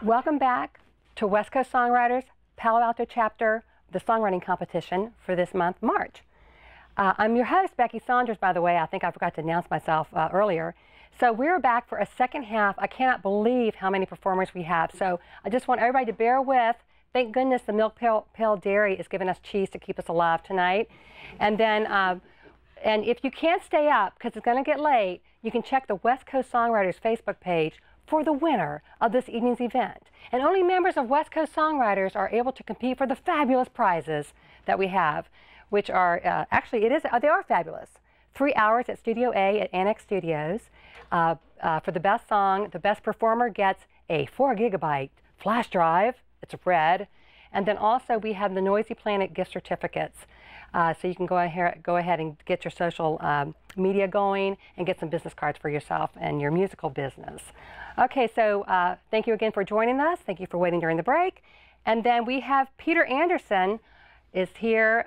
Welcome back to West Coast Songwriters Palo Alto chapter, the songwriting competition for this month, March. I'm your host, Becky Saunders, by the way. I think I forgot to announce myself earlier. So we're back for a second half. I cannot believe how many performers we have. So I just want everybody to bear with. Thank goodness the Milk Pale Dairy is giving us cheese to keep us alive tonight. And then, and if you can't stay up, because it's going to get late, you can check the West Coast Songwriters Facebook page for the winner of this evening's event. And only members of West Coast Songwriters are able to compete for the fabulous prizes that we have, which are, actually, they are fabulous. 3 hours at Studio A at Annex Studios. For the best song, the best performer gets a 4 gigabyte flash drive. It's red. And then also we have the Noisy Planet gift certificates. So you can go ahead and get your social media going and get some business cards for yourself and your musical business. Okay, so thank you again for joining us. Thank you for waiting during the break. And then we have Peter Anderson is here.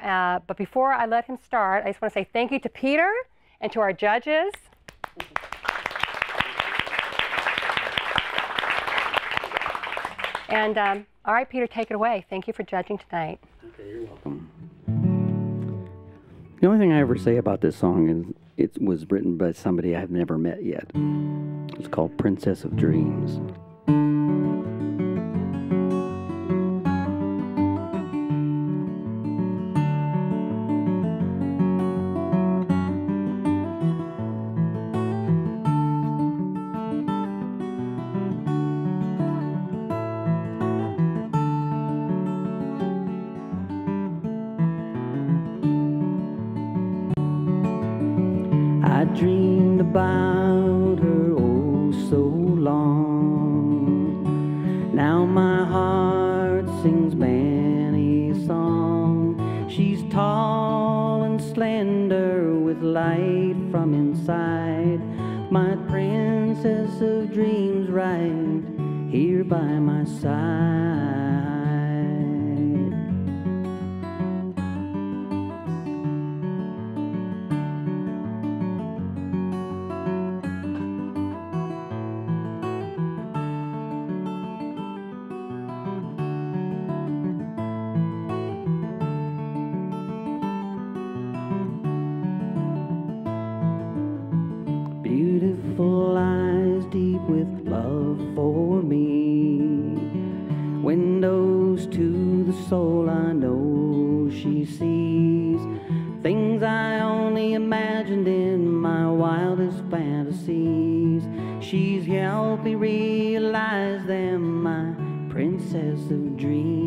But before I let him start, I just want to say thank you to Peter and to our judges. And all right, Peter, take it away. Thank you for judging tonight. Okay, you're welcome. The only thing I ever say about this song is it was written by somebody I've never met yet. It's called Princess of Dreams. I dreamed about her oh so long. Now my heart sings many a song. She's tall and slender with light from inside. My princess of dreams right here by my side. Beautiful eyes deep with love for me, windows to the soul. I know she sees things I only imagined in my wildest fantasies. She's helped me realize them, my princess of dreams.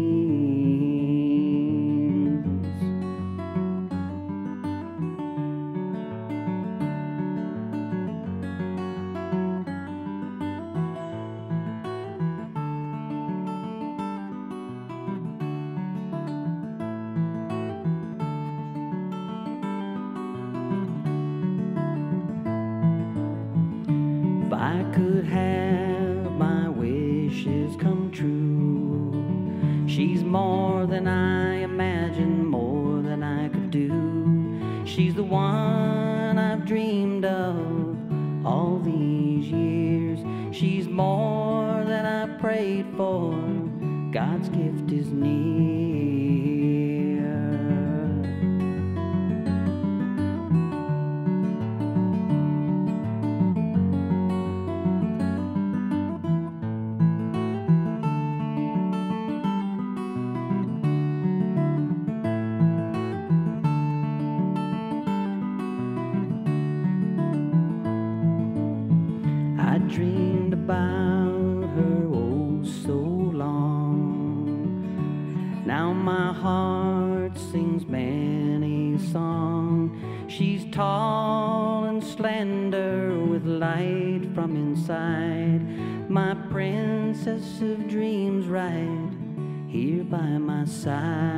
If I could have my wishes come true, she's more than I imagined, more than I could do. She's the one I've dreamed of all these years. She's more than I prayed for. God's gift is near. I dreamed about her oh so long. Now my heart sings many a song. She's tall and slender with light from inside. My princess of dreams right here by my side.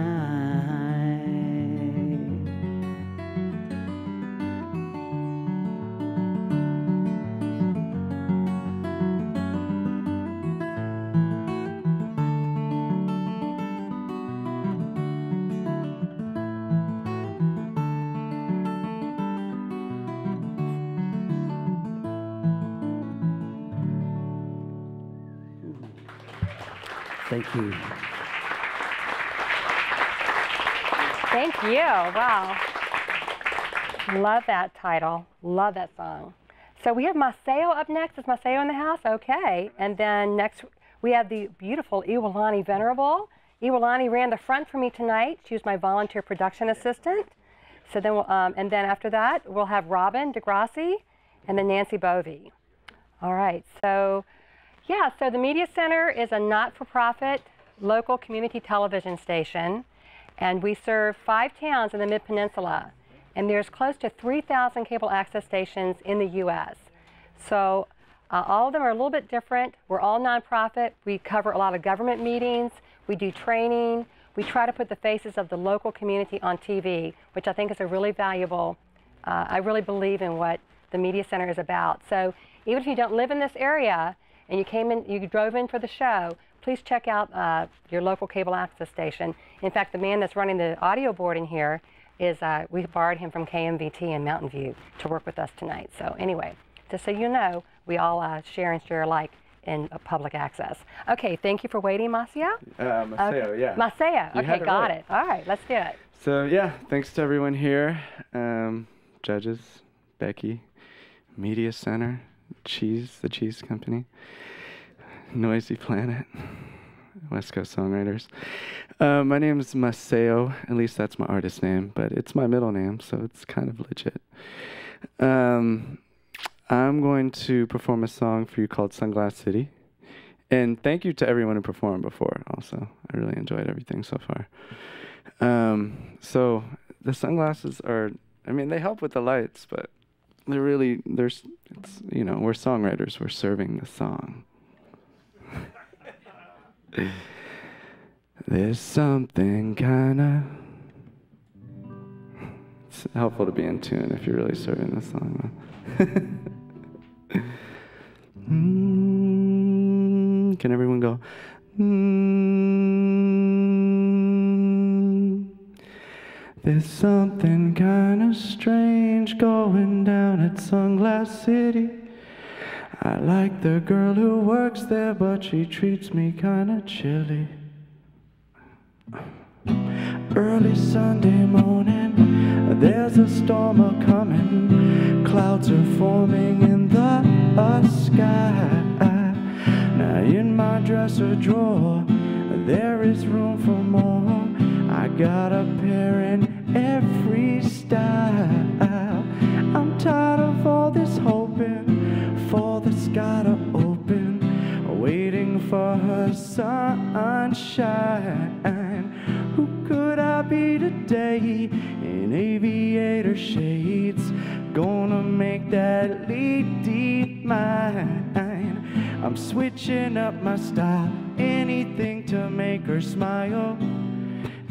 Thank you. Thank you. Wow. Love that title. Love that song. So we have Maceo up next. Is Maceo in the house? Okay. And then next we have the beautiful Iwalani Venerable. Iwalani ran the front for me tonight. She was my volunteer production assistant. So then, and then after that, we'll have Robin DeGrasse and then Nancy Bovee. All right. So, yeah. So the Media Center is a not-for-profit local community television station, and we serve 5 towns in the Mid-Peninsula. And there's close to 3,000 cable access stations in the U.S. So all of them are a little bit different. We're all nonprofit. We cover a lot of government meetings. We do training. We try to put the faces of the local community on TV, which I think is a really valuable, I really believe in what the Media Center is about. So even if you don't live in this area and you came in, you drove in for the show, please check out your local cable access station. In fact, the man that's running the audio board in here is, we borrowed him from KMVT in Mountain View to work with us tonight. So anyway, just so you know, we all share and share alike in public access. Okay, thank you for waiting, Maceo. Maceo, yeah. Maceo, okay, got right. it. All right, let's do it. So yeah, thanks to everyone here, judges, Becky, Media Center, the Cheese Company, Noisy Planet, West Coast Songwriters. My name is Maceo, at least that's my artist name, but it's my middle name, so it's kind of legit. I'm going to perform a song for you called Sunglass City. And thank you to everyone who performed before also. I really enjoyed everything so far. So the sunglasses are, I mean, they help with the lights, but they're really, it's, you know, we're songwriters, we're serving the song. There's something kinda, it's helpful to be in tune if you're really serving the song. Can everyone go? There's something kinda strange going down at Sunglass City. I like the girl who works there, but she treats me kinda chilly. Early Sunday morning, there's a storm a-coming. Clouds are forming in the sky. Now in my dresser drawer, there is room for more. I got a pair in every style. I'm tired of all this hoping for the sky to open, waiting for her sunshine. Who could I be today in aviator shades? Gonna make that lady mine. I'm switching up my style, anything to make her smile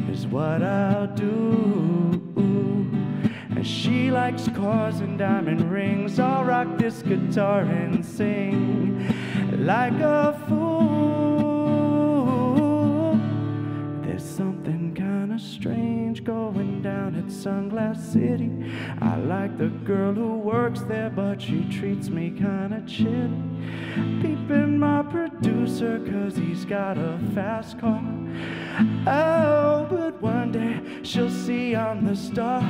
is what I'll do. And she likes cars and diamond rings. I'll rock this guitar and sing like a fool. There's something kinda strange going down at Sunglass City. I like the girl who works there, but she treats me kinda chilly. Peeping my producer, cause he's got a fast car. Oh, but one day she'll see I'm the star.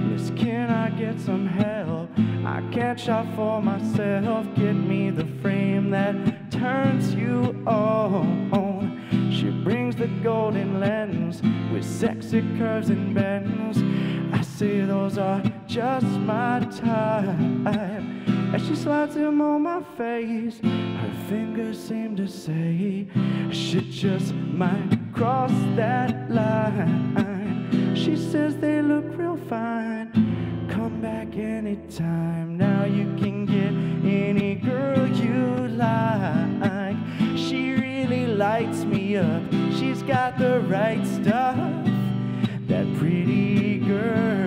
Miss, can I get some help? I can't shop for myself. Get me the frame that turns you on. She brings the golden lens with sexy curves and bends. I say those are just my type. As she slides them on my face, her fingers seem to say, shit just might cross that line. She says they look real fine. Come back anytime. Now you can get any girl you like. She really lights me up. She's got the right stuff. That pretty girl.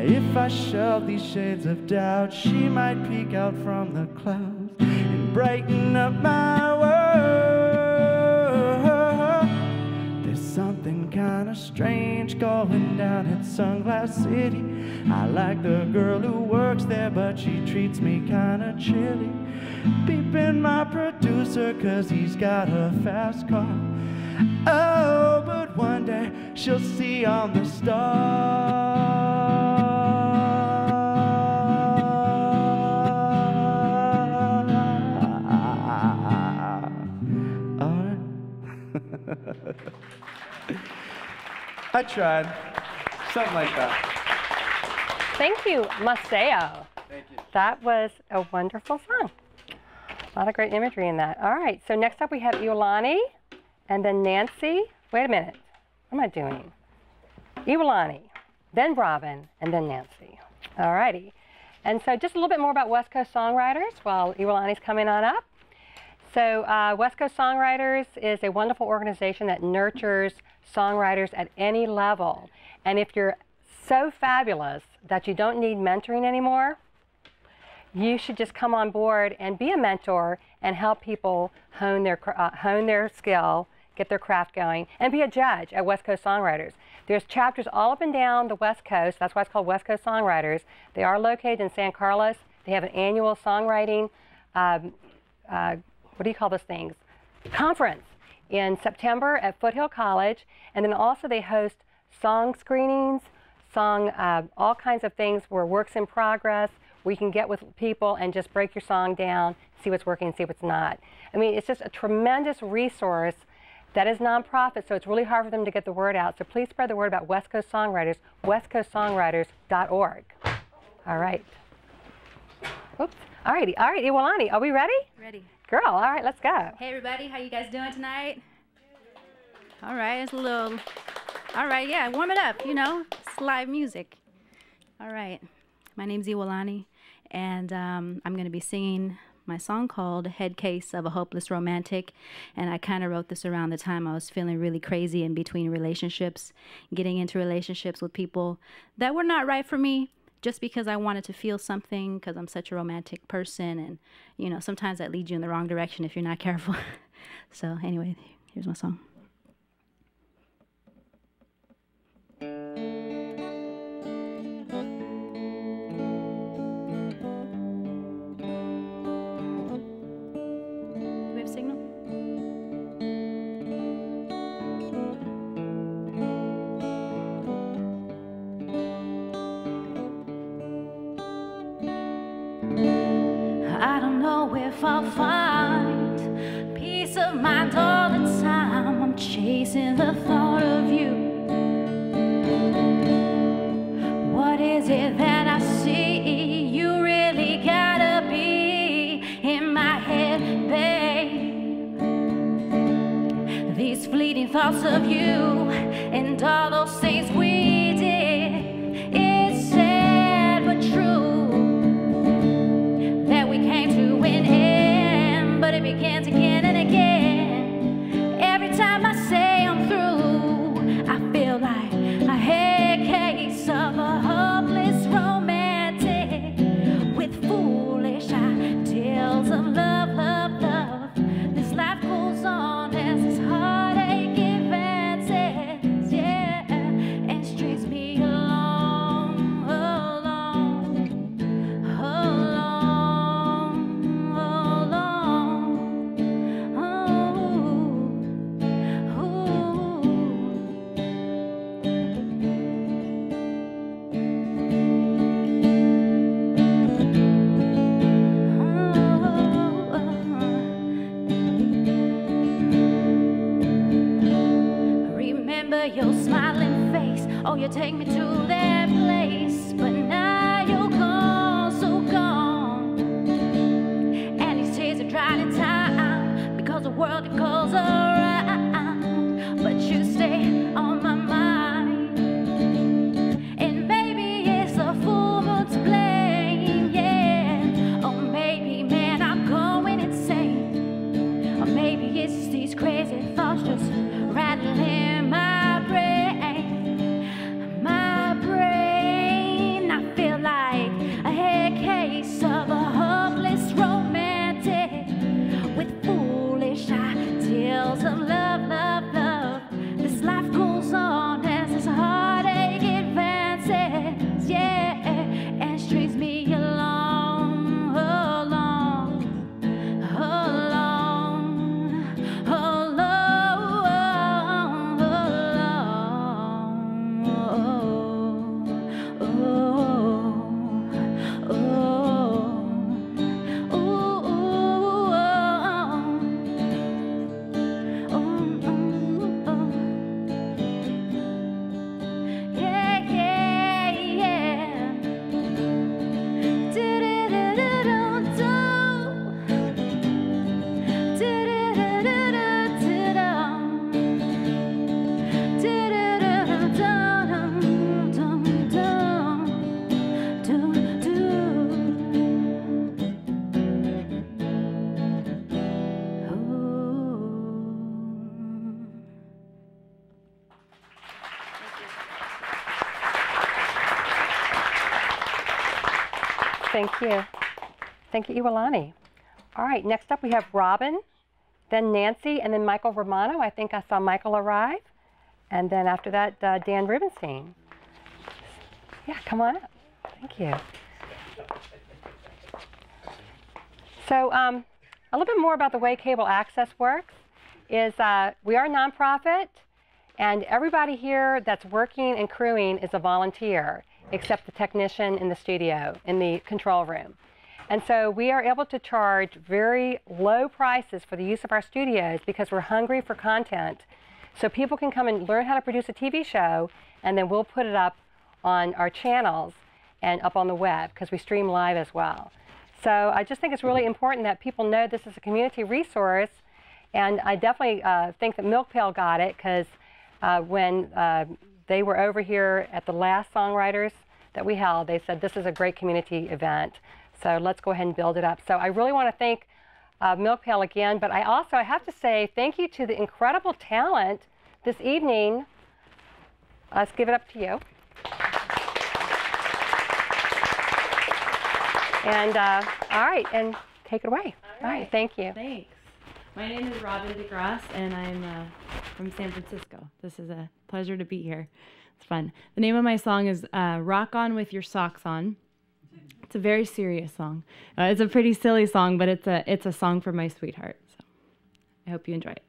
If I shove these shades of doubt, she might peek out from the clouds and brighten up my world. There's something kinda strange going down down at Sunglass City. I like the girl who works there, but she treats me kinda chilly. Peeping my producer, cause he's got a fast car. Oh, but one day she'll see on the stars. I tried. Something like that. Thank you, maceo. Thank you. That was a wonderful song. A lot of great imagery in that. All right, so next up we have Jwalani, and then Nancy. Wait a minute. What am I doing? Jwalani, then Robin, and then Nancy. All righty. And so just a little bit more about West Coast Songwriters while Jwalani's coming on up. So West Coast Songwriters is a wonderful organization that nurtures songwriters at any level. And if you're so fabulous that you don't need mentoring anymore, you should just come on board and be a mentor and help people hone their skill, get their craft going, and be a judge at West Coast Songwriters. There's chapters all up and down the West Coast. That's why it's called West Coast Songwriters. They are located in San Carlos. They have an annual songwriting what do you call those things? Conference in September at Foothill College, and then also they host song screenings, all kinds of things where works in progress, where you can get with people and just break your song down, see what's working, see what's not. I mean, it's just a tremendous resource that is nonprofit, so it's really hard for them to get the word out. So please spread the word about West Coast Songwriters, westcoastsongwriters.org. All right. Oops. All right, Jwalani, are we ready? Ready. Girl, all right, let's go. Hey everybody, how you guys doing tonight? All right, it's a little, all right, yeah, warm it up, you know, it's live music. All right, my name's Jwalani, and I'm gonna be singing my song called Head Case of a Hopeless Romantic, and I kind of wrote this around the time I was feeling really crazy in between relationships, getting into relationships with people that were not right for me, just because I wanted to feel something, because I'm such a romantic person, and you know, sometimes that leads you in the wrong direction if you're not careful. So anyway, here's my song. Do we have signal? I don't know if I'll find peace of mind all the time. I'm chasing the thought of you. What is it that I see? You really gotta be in my head, babe. These fleeting thoughts of you and all those things we did, it's sad but true. But it begins again and again. Every time I say I'm through, I feel like a head case of a hopeless romantic with foolish ideals of love, love, love. This life goes on as this heartache advances, yeah, and strays me along, along, along. Your smiling face, oh, you take me to that place, but now you're gone, so gone. And these tears are drying in time because the world it goes around, but you stay on my mind. And maybe it's a full moon to blame, yeah. Or maybe, man, I'm going insane. Or maybe it's just these crazy thoughts just rattling my brain. My yeah, and strains me along, along, along, along, Thank you. Thank you, Jwalani. All right, next up we have Robin, then Nancy, and then Michael Romano. I think I saw Michael arrive. And then after that, Dan Rubenstein. Yeah, come on up. Thank you. So a little bit more about the way cable access works is we are a nonprofit, and everybody here that's working and crewing is a volunteer, except the technician in the studio, in the control room. And so we are able to charge very low prices for the use of our studios because we're hungry for content. So people can come and learn how to produce a TV show, and then we'll put it up on our channels and up on the web because we stream live as well. So I just think it's really important that people know this is a community resource, and I definitely think that Milk Pail got it because when they were over here at the last Songwriters that we held, they said this is a great community event. So let's go ahead and build it up. So I really want to thank Milk Pail again, but I have to say thank you to the incredible talent this evening. Let's give it up to you. And all right, and take it away. All right, thank you. Thanks. My name is Robin DeGrasse, and I'm from San Francisco. This is a pleasure to be here. It's fun. The name of my song is Rock On With Your Socks On. It's a very serious song. It's a pretty silly song, but it's a song for my sweetheart. So I hope you enjoy it.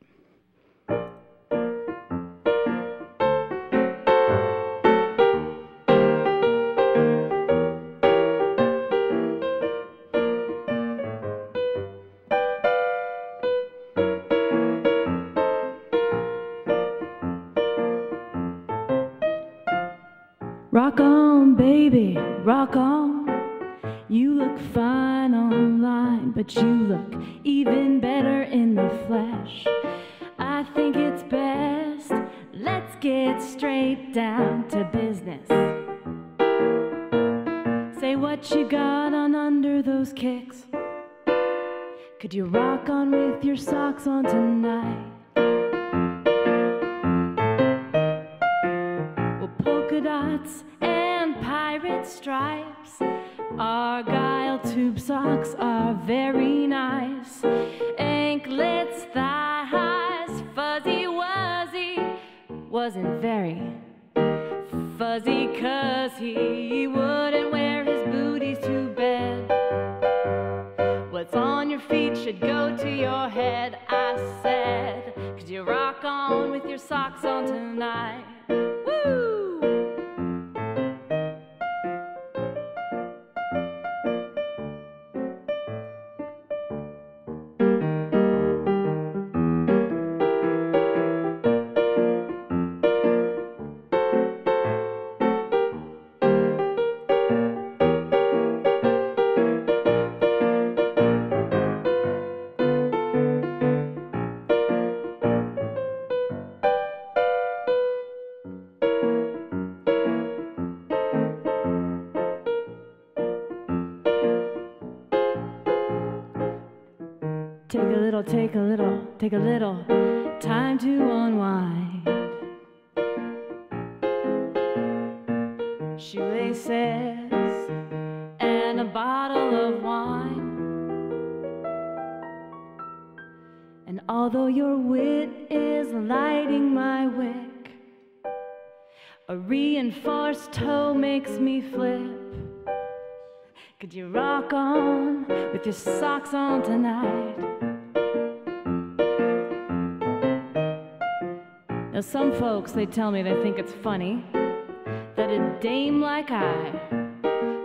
Rock on, baby, rock on. You look fine online, but you look even better in the flesh. I think it's best, let's get straight down to business. Say what you got on under those kicks. Could you rock on with your socks on tonight? Well, polka dots and pirate stripes, Argyle tube socks are very nice. Anklets, thigh highs, fuzzy wuzzy. Wasn't very fuzzy 'cause he wouldn't wear his booties to bed. What's on your feet should go to your head, I said. Could you rock on with your socks on tonight? Woo! Take a little time to unwind. Shoelaces and a bottle of wine. And although your wit is lighting my wick, A reinforced toe makes me flip. Could you rock on with your socks on tonight? Now some folks, they tell me they think it's funny that a dame like I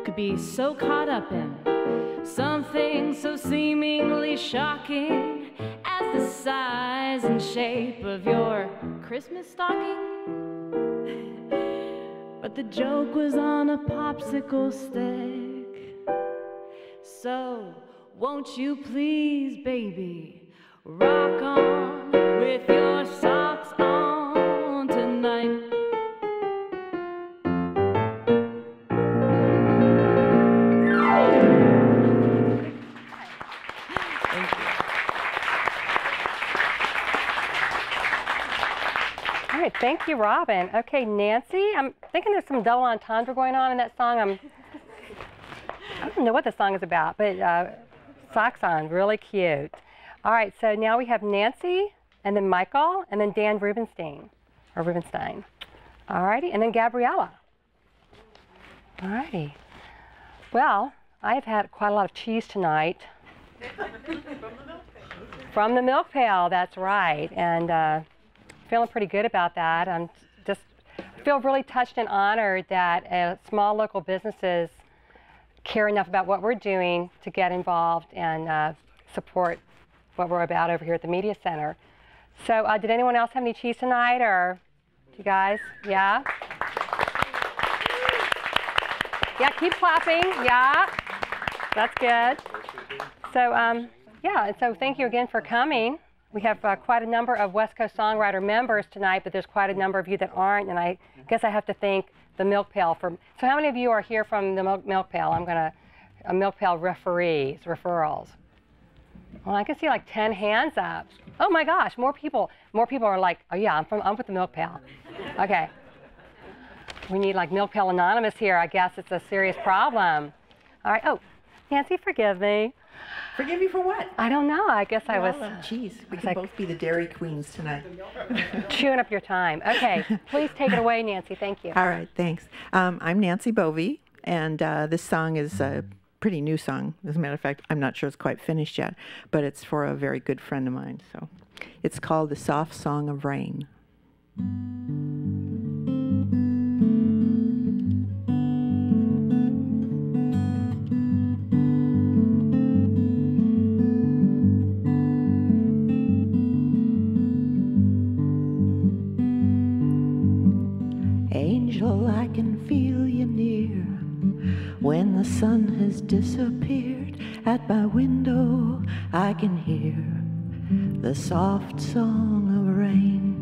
could be so caught up in something so seemingly shocking as the size and shape of your Christmas stocking. But the joke was on a popsicle stick. So won't you please, baby, rock on with your socks on tonight? All right, thank you, Robin. Okay, Nancy, I'm thinking there's some double entendre going on in that song. I don't know what the song is about, but socks on, really cute. All right, so now we have Nancy, and then Michael, and then Dan Rubenstein. All righty, and then Gabriella. All righty. Well, I have had quite a lot of cheese tonight. From the milk pail, that's right. And feeling pretty good about that. I'm just feel really touched and honored that small local businesses care enough about what we're doing to get involved and support what we're about over here at the Media Center. So did anyone else have any cheese tonight, or you guys? Yeah? Yeah, keep clapping. Yeah, that's good. So yeah, and so thank you again for coming. We have quite a number of West Coast Songwriter members tonight, but there's quite a number of you that aren't, and I guess I have to thank the Milk Pail for. So how many of you are here from the Milk Pail? I'm gonna Milk Pail referrals. Well, I can see like 10 hands up. Oh my gosh, more people are like, oh yeah, I'm with the Milk Pail. Okay. We need like Milk Pail Anonymous here. I guess it's a serious problem. All right. Oh, Nancy, forgive me. Forgive me for what? I don't know. I guess I was. Geez, we can both be the Dairy Queens tonight. Chewing up your time. Okay, please take it away, Nancy. Thank you. All right, thanks. I'm Nancy Bovee, and this song is a pretty new song. As a matter of fact, I'm not sure it's quite finished yet, but it's for a very good friend of mine. So it's called The Soft Song of Rain. Angel, I can feel you near when the sun has disappeared. At my window I can hear the soft song of rain.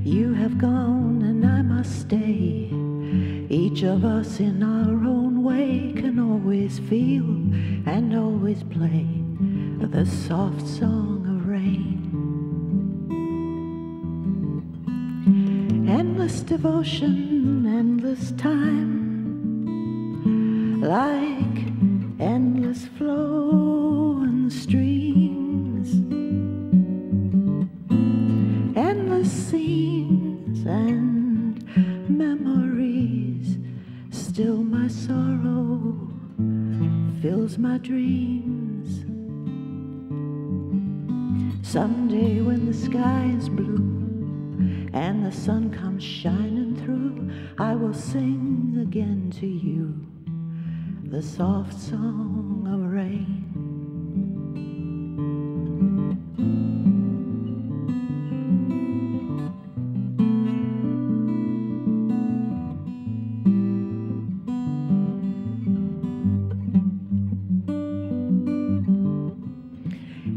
You have gone and I must stay. Each of us in our own way can always feel and always play the soft song of rain. Endless devotion, endless time, like endless flowing streams, endless scenes and memories. Still my sorrow fills my dreams. Someday when the sky is blue and the sun comes shining through, I will sing again to you the soft song of rain.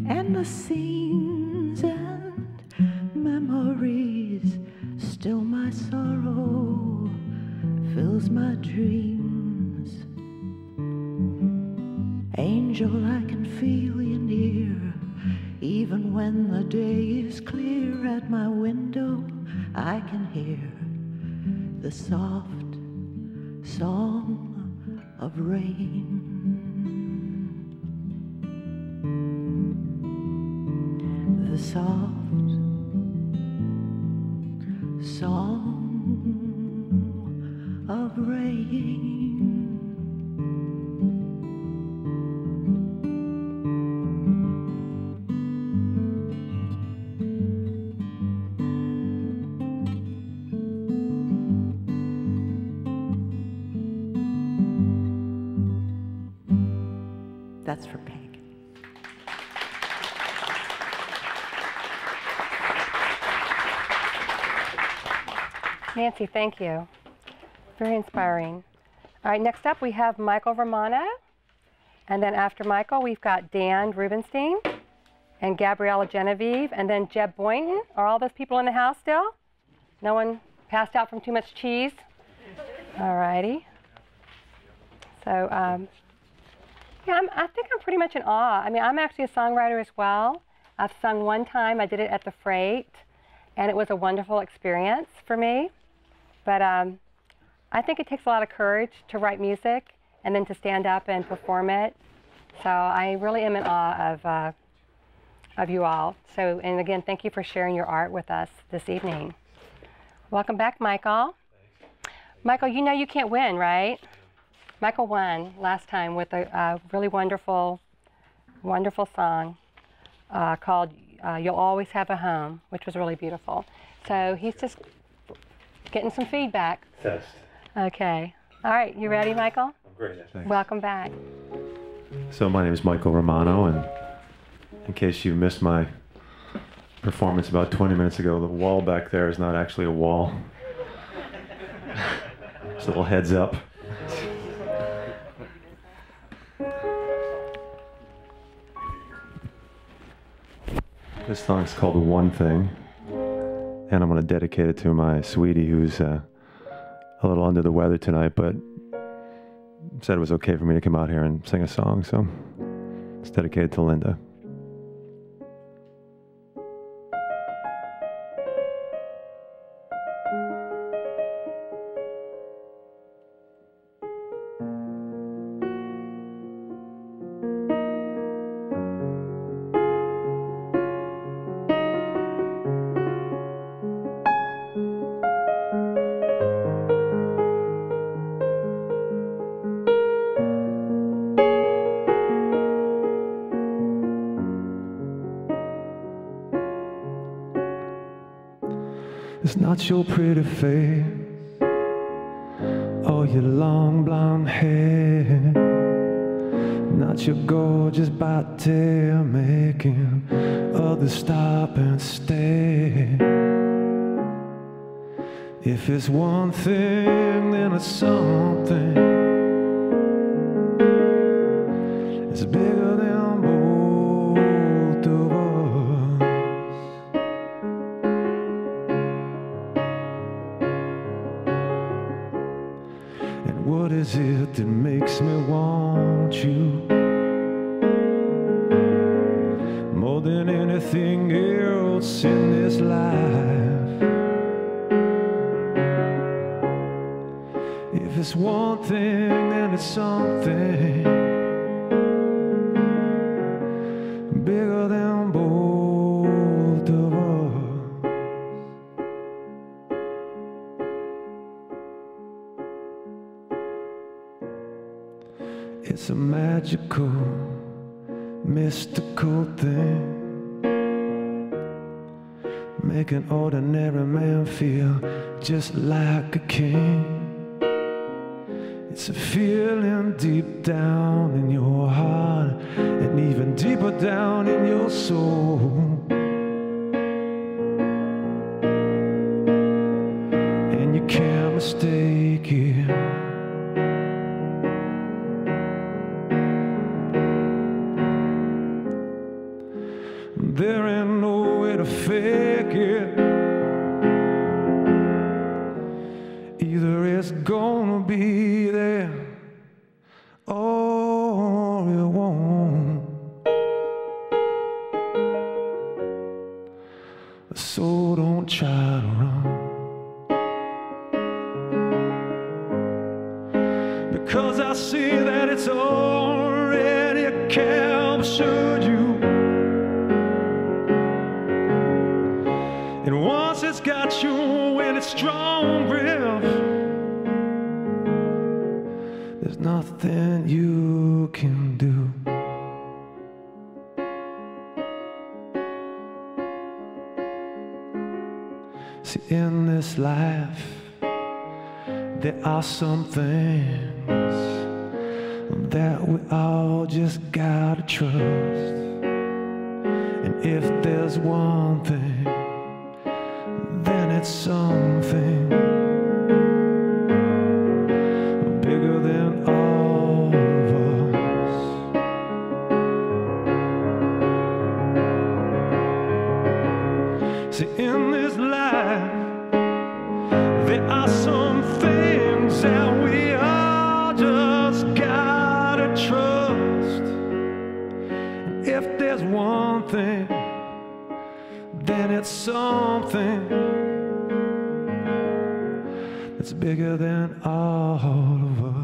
And the scenes and memories, still my sorrow fills my dreams. Angel, I can feel you near, even when the day is clear. At my window I can hear the soft song of rain. the soft song of rain. That's for Peg. Nancy, thank you. Very inspiring. All right, next up we have Michael Romano. And then after Michael, we've got Dan Rubenstein and Gabriella Genevieve, and then Jeb Boynton. Are all those people in the house still? No one passed out from too much cheese? All righty. So, yeah, I think I'm pretty much in awe. I mean, I'm actually a songwriter as well. I've sung one time. I did it at the Freight, and it was a wonderful experience for me. But I think it takes a lot of courage to write music and then to stand up and perform it. So I really am in awe of you all. So, and again, thank you for sharing your art with us this evening. Welcome back, Michael. Michael, you know you can't win, right? Michael won last time with a really wonderful, wonderful song called You'll Always Have a Home, which was really beautiful. So he's just getting some feedback. Test. Okay. All right, you ready, Michael? I'm great. Thanks. Welcome back. So my name is Michael Romano, and in case you missed my performance about 20 minutes ago, the wall back there is not actually a wall. Just a little heads up. This song's called One Thing, and I'm going to dedicate it to my sweetie who's a little under the weather tonight, but said it was okay for me to come out here and sing a song, so it's dedicated to Linda. It's not your pretty face or your long blonde hair, not your gorgeous body making others stop and stare. If it's one thing, then it's something. It's bigger than both of us. What is it that makes me want you more than anything else in this life? If it's one thing, then it's something bigger than both of us. It's a magical, mystical thing, make an ordinary man feel just like a king. It's a feeling deep down in your heart and even deeper down in your soul. And you can't mistake it. There ain't no way to fake it. Either it's gonna be there or it won't. So don't try to run, because I see that it's already captured you. hit you with its strong riff. There's nothing you can do. See, in this life, there are some things that we all just gotta trust. And if there's one thing, then it's something bigger than all of us. See, in this life, there are some things that we all just gotta trust. And if there's one thing, then it's something that's bigger than all of us.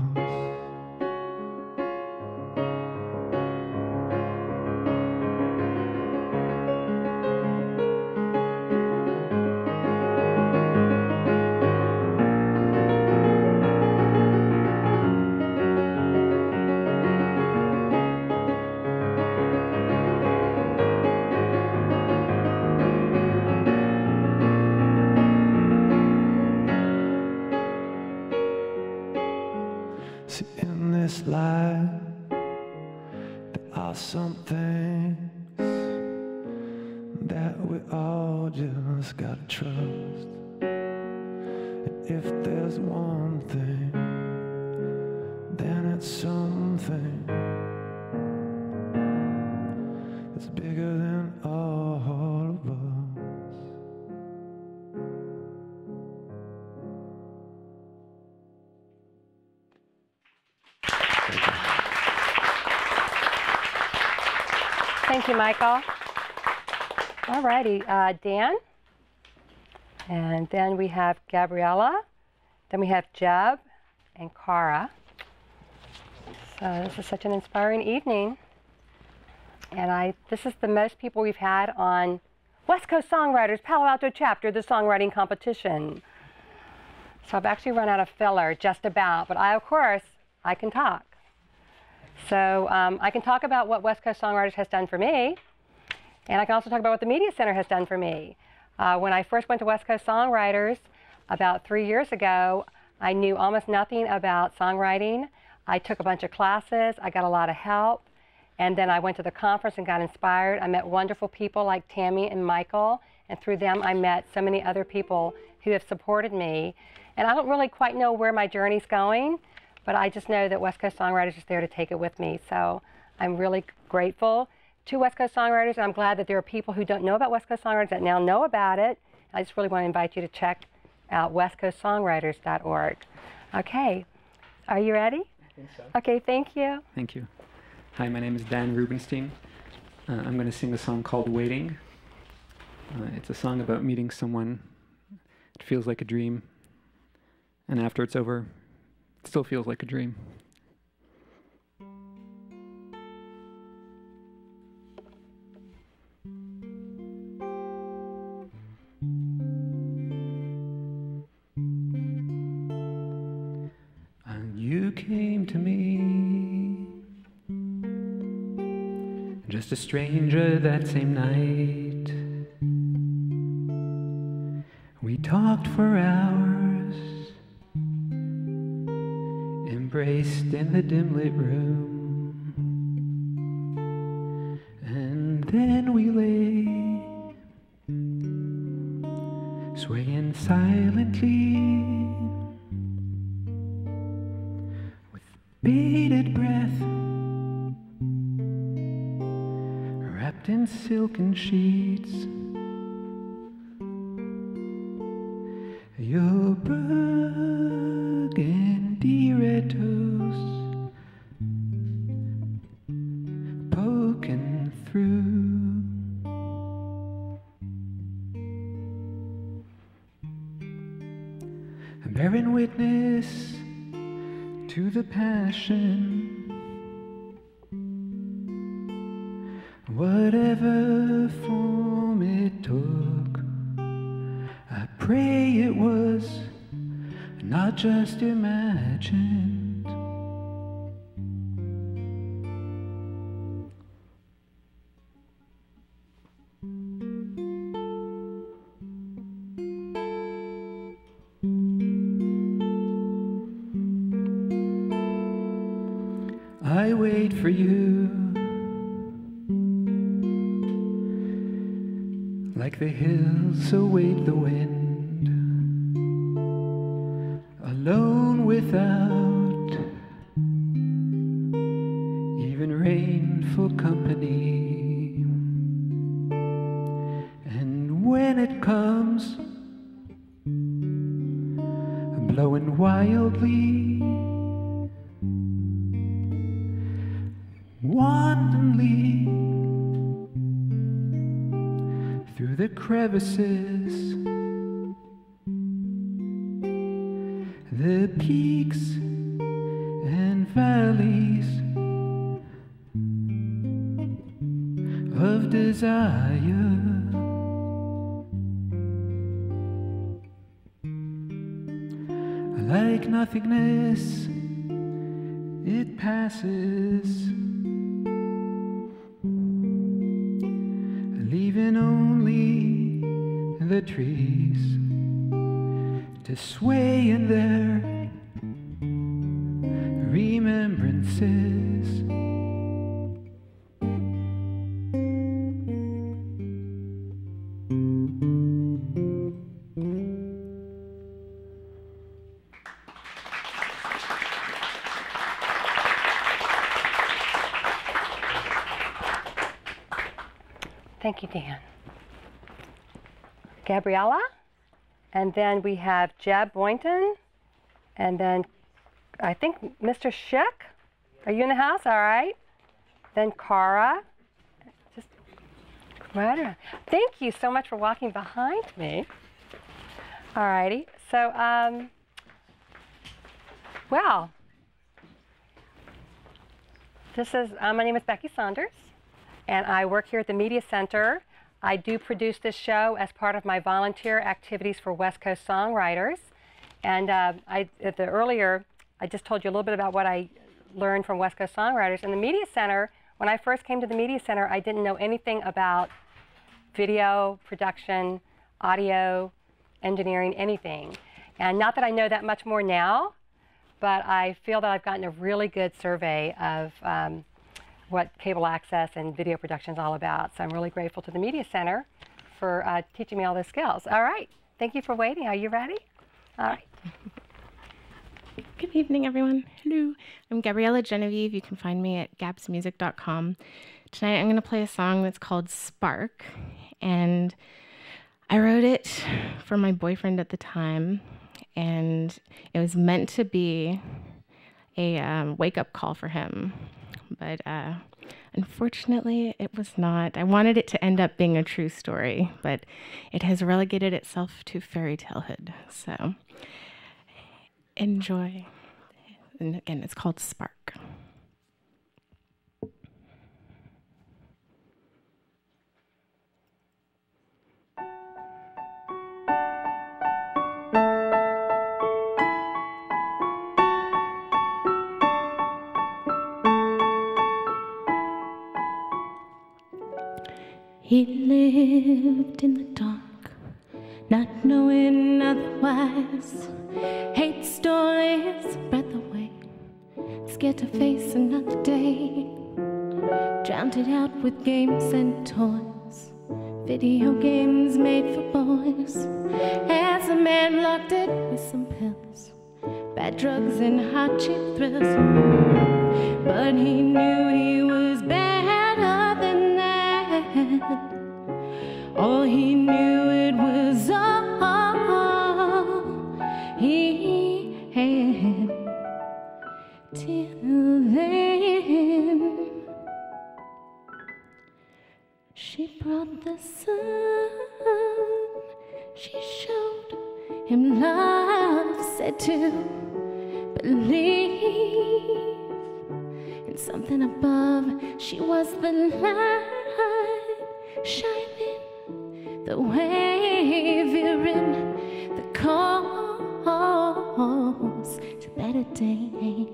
See, in this life, there are some things that we all just gotta trust. And if there's one thing, then it's something that's bigger than all of us. Thank you, Michael. All righty, Dan. And then we have Gabriella. Then we have Jeb and Cara. So this is such an inspiring evening. And this is the most people we've had on West Coast Songwriters Palo Alto Chapter, the songwriting competition. So I've actually run out of filler, just about. But of course, I can talk. So I can talk about what West Coast Songwriters has done for me, and I can also talk about what the Media Center has done for me. When I first went to West Coast Songwriters about 3 years ago, I knew almost nothing about songwriting. I took a bunch of classes, I got a lot of help, and then I went to the conference and got inspired. I met wonderful people like Tammy and Michael, and through them I met so many other people who have supported me. And I don't really quite know where my journey's going, but I just know that West Coast Songwriters is there to take it with me. So I'm really grateful to West Coast Songwriters, and I'm glad that there are people who don't know about West Coast Songwriters that now know about it. I just really want to invite you to check out westcoastsongwriters.org. Okay, are you ready? I think so. Okay, thank you. Thank you. Hi, my name is Dan Rubenstein. I'm going to sing a song called Waiting. It's a song about meeting someone. It feels like a dream, and after it's over, it still feels like a dream. And you came to me, just a stranger that same night. We talked for hours, embraced in the dim lit room, and then we lay, swaying silently, with bated breath, wrapped in silken sheets. Your burgundy red toes poking through. I'm bearing witness to the passion, whatever form it took. I pray it was not just imagined. I wait for you like the hills await the wind, alone without even rain for company. And when it comes, blowing wildly, wantonly, through the crevices, the peaks and valleys of desire. Like nothingness, it passes, leaving only the trees to sway in their remembrances. Thank you, Dan. Gabriella, and then we have Jeb Boynton, and then I think Mr. Schick. Are you in the house? All right. Then Cara. Just right around. Thank you so much for walking behind me. All righty. So, well, this is my name is Becky Saunders, and I work here at the Media Center. I do produce this show as part of my volunteer activities for West Coast Songwriters. And earlier, I just told you a little bit about what I learned from West Coast Songwriters. In the Media Center, when I first came to the Media Center, I didn't know anything about video production, audio, engineering, anything. And not that I know that much more now, but I feel that I've gotten a really good survey of what cable access and video production is all about. So I'm really grateful to the Media Center for teaching me all those skills. All right, thank you for waiting. Are you ready? All right. Good evening, everyone. Hello, I'm Gabriella Genevieve. You can find me at gabsmusic.com. Tonight I'm going to play a song that's called Spark, and I wrote it for my boyfriend at the time, and it was meant to be a wake-up call for him. But unfortunately, it was not. I wanted it to end up being a true story, but it has relegated itself to fairy talehood. So enjoy. And again, it's called Spark. He lived in the dark, not knowing otherwise. Hate stole his breath away, scared to face another day. Drowned it out with games and toys, video games made for boys. As a man locked it with some pills, bad drugs and hot cheap thrills. But he knew he was better than that. All he knew, it was all he had. Till then, she brought the sun. She showed him love, said to believe in something above. She was the light shining, the wave veering better days.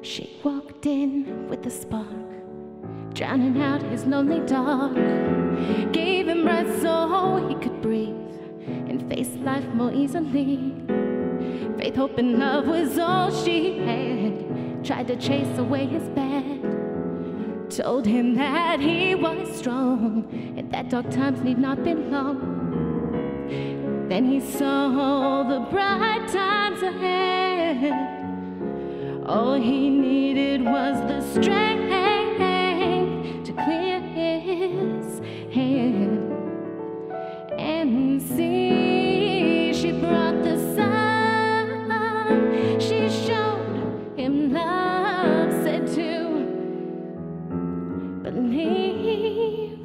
She walked in with a spark, drowning out his lonely dark, gave him breath so he could breathe and face life more easily. Faith, hope, and love was all she had. Tried to chase away his bad, told him that he was strong and that dark times need not be long. Then he saw the bright times ahead. All he needed was the strength to clear his head and see. She brought the sun, she showed him love, said to believe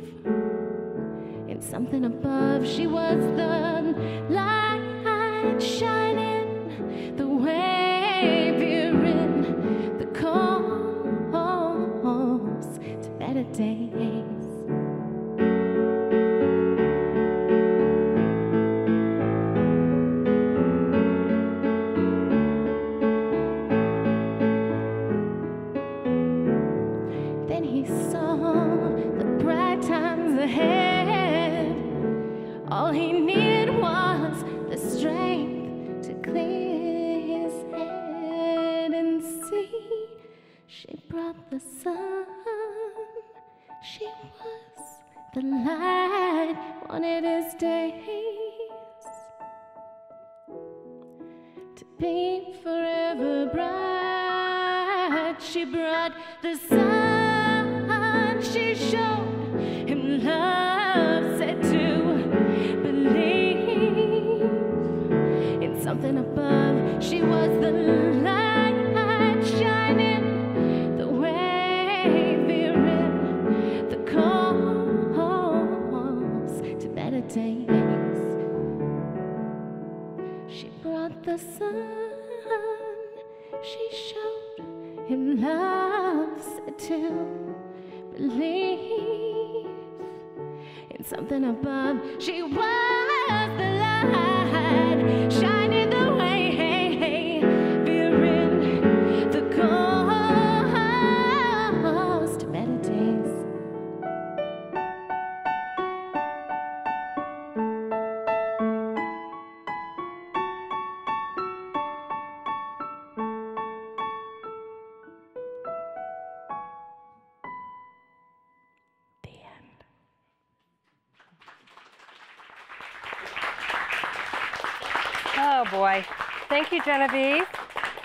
in something above. She was the light shining the way. Better days. Then he saw the bright times ahead. All he needed was the strength to clear his head and see. She brought the sun. She was the light, wanted his days to be forever bright. She brought the sun, she showed him love, said to believe in something above. She was the light shining the way, veering the course to better days. She brought the sun, she showed him love, said to believe in something above. She was the light shining the way, veering the course to better days. Oh boy. Thank you, Genevieve.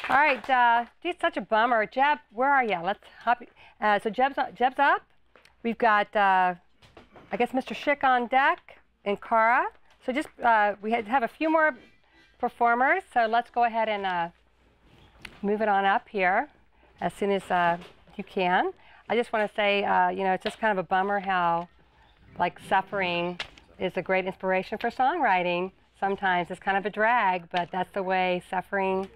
All right, it's such a bummer. Jeb, where are you? Let's hop. So Jeb's up. We've got, I guess, Mr. Schick on deck and Cara. So just, we have a few more performers. So let's go ahead and move it on up here as soon as you can. I just want to say, you know, it's just kind of a bummer how, like, suffering is a great inspiration for songwriting. Sometimes it's kind of a drag, but that's the way suffering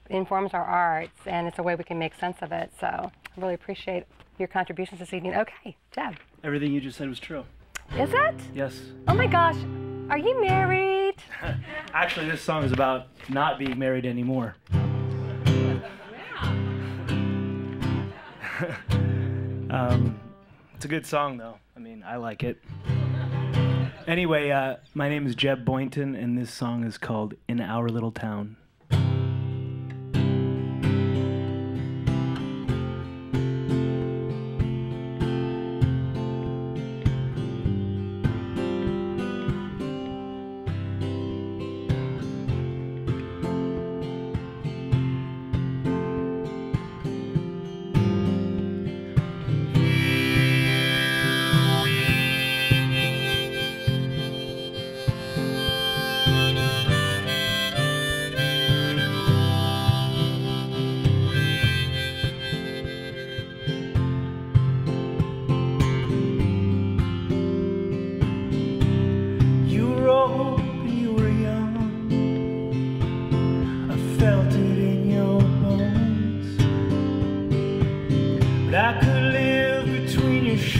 informs our arts, and it's a way we can make sense of it. So I really appreciate your contributions this evening. Okay, Jeb. Everything you just said was true. Is it? Yes. Oh my gosh, are you married? Actually, this song is about not being married anymore. It's a good song, though. I mean, I like it. Anyway, my name is Jeb Boynton, and this song is called In Our Little Town.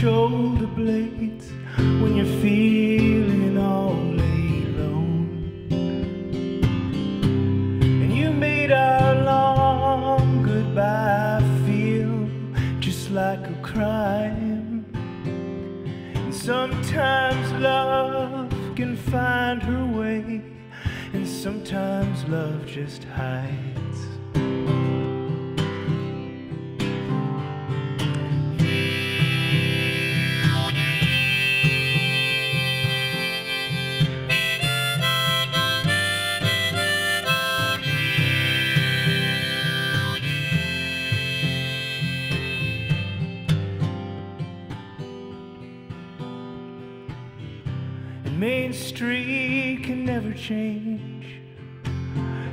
shoulder blades when you're feeling all alone. And you made our long goodbye feel just like a crime. And sometimes love can find her way, and sometimes love just hides. Main Street can never change.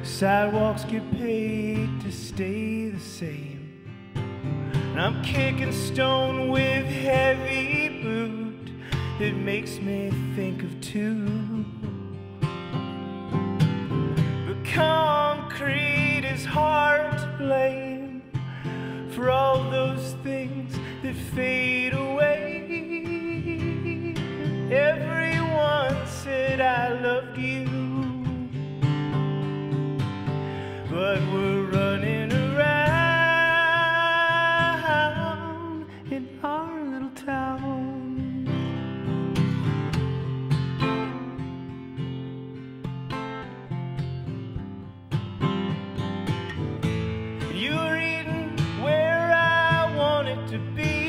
Sidewalks get paid to stay the same. And I'm kicking stone with heavy boot. It makes me think of two. But concrete is hard to blame for all those things that fade away. Everyone said I loved you, but we're running around in our little town. You were eating where I wanted to be.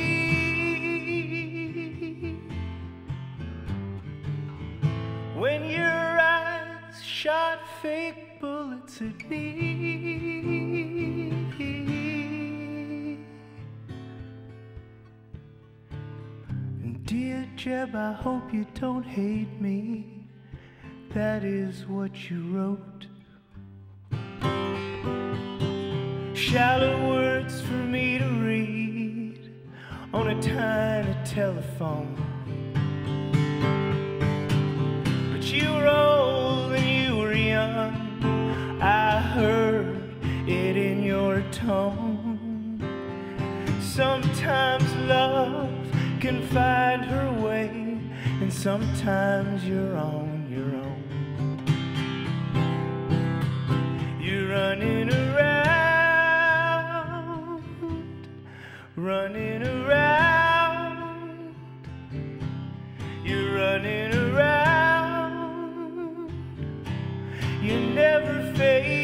When your eyes shot fake bullets at me. And dear Jeb, I hope you don't hate me. That is what you wrote. Shallow words for me to read on a tiny telephone. You were old and you were young, I heard it in your tone. Sometimes love can find her way, and sometimes you're on your own. You're running around, running around. You're running around. You never fade.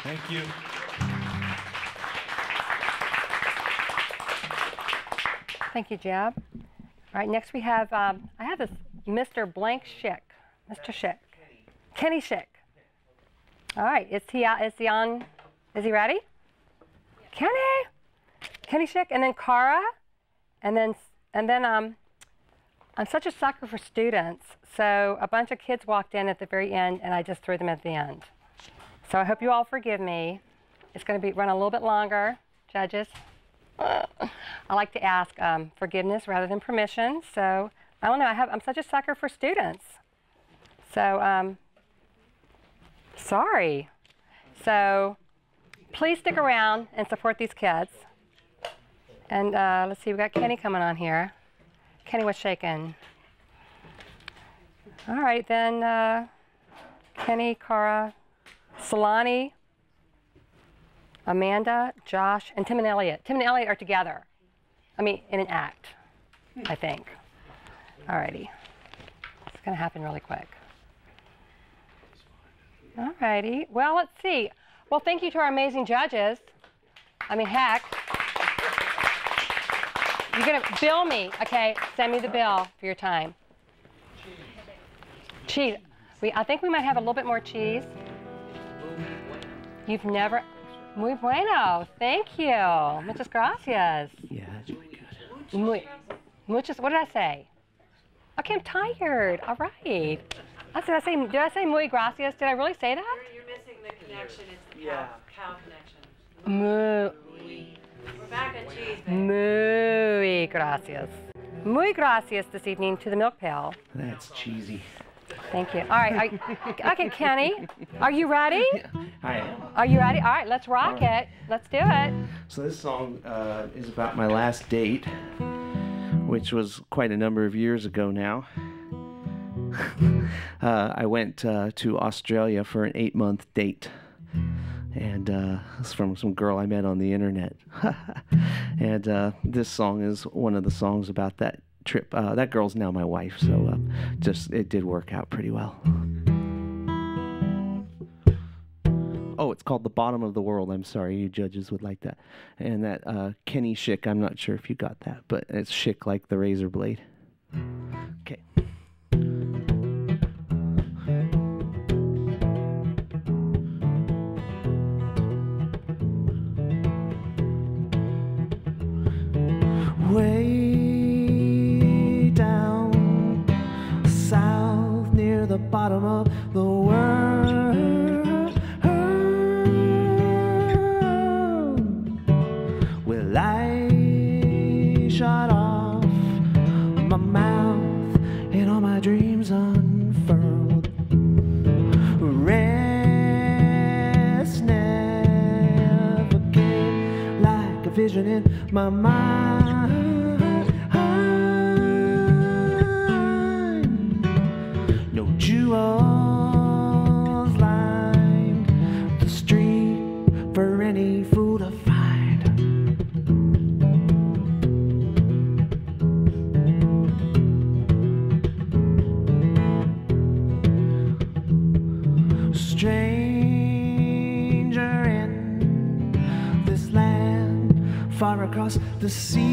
Thank you. Thank you, Jeb. All right, next we have, I have this Mr. Blank Schick, Mr. Schick, Kenny Schick. All right, is he on, is he ready? Yeah. Kenny Schick, and then Cara, and then I'm such a sucker for students, so a bunch of kids walked in at the very end, and I just threw them at the end. So I hope you all forgive me. It's going to run a little bit longer, judges. I like to ask forgiveness rather than permission. So I don't know. I'm such a sucker for students. So sorry. So please stick around and support these kids. And let's see. We got Kenny coming on here. Kenny was shaking. All right then. Kenny, Cara, Soloni, Amanda, Josh, and Tim and Elliot. Tim and Elliot are together. I mean, in an act, I think. All righty. going to happen really quick. All righty. Well, let's see. Well, thank you to our amazing judges. I mean, heck. You're going to bill me. Okay, send me the bill for your time. Cheese. I think we might have a little bit more cheese. You've never... Muy bueno. Thank you. Muchas gracias. Yeah, that's really good. Muchas... What did I say? Okay, I'm tired. All right. Did I say muy gracias? Did I really say that? You're missing the connection. It's the cow connection. Muy... We're back on cheese, baby. Muy gracias. Muy gracias this evening to the milk pail. That's cheesy. Thank you. All right. Okay, Kenny, are you ready? I am. Are you ready? All right, let's rock it. Let's do it. So this song is about my last date, which was quite a number of years ago now. I went to Australia for an 8-month date. And it's from some girl I met on the internet. And this song is one of the songs about that trip. That girl's now my wife, so it did work out pretty well. Oh, it's called The Bottom of the World. I'm sorry, you judges would like that. And that Kenny Schick, I'm not sure if you got that, but it's Schick like the razor blade. Okay. Way down south near the bottom of the world, well, I shot off my mouth and all my dreams unfurled. Rest never came like a vision in my mind. Jewels lined the street for any fool to find. Stranger in this land, far across the sea.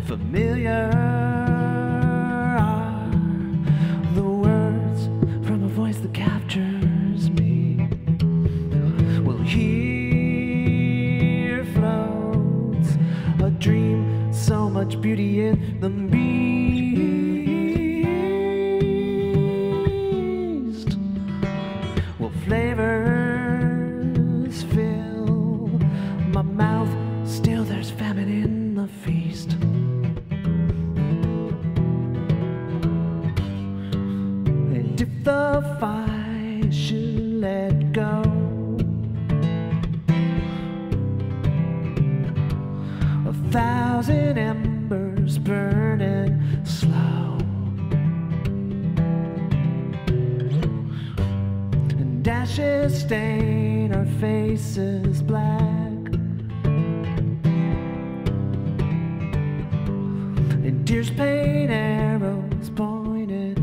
Familiar are the words from a voice that captures me. Well, here floats a dream, so much beauty in the beast. Well, flavors fill my mouth, still there's famine in the feast. If the fire should let go, a thousand embers burning slow, and ashes stain our faces black, and tears paint arrows pointed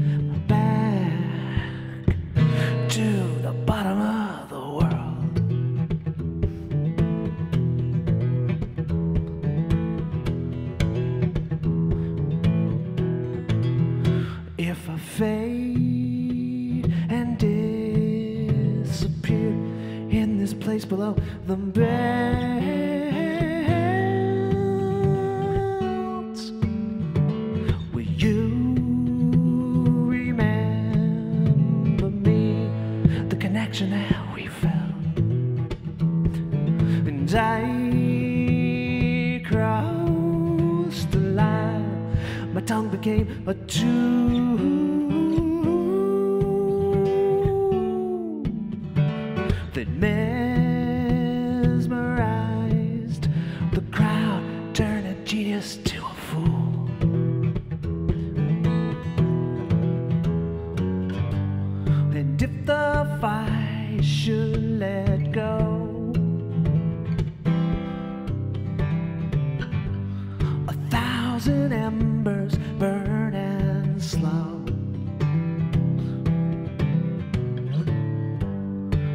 to the bottom of the world. If I fade and disappear in this place below the belts, will you connection that we felt? And I crossed the line, my tongue became a tube that mesmerized the crowd, turned a genius to a fool. And if the fire should let go, a 1,000 embers burning slow,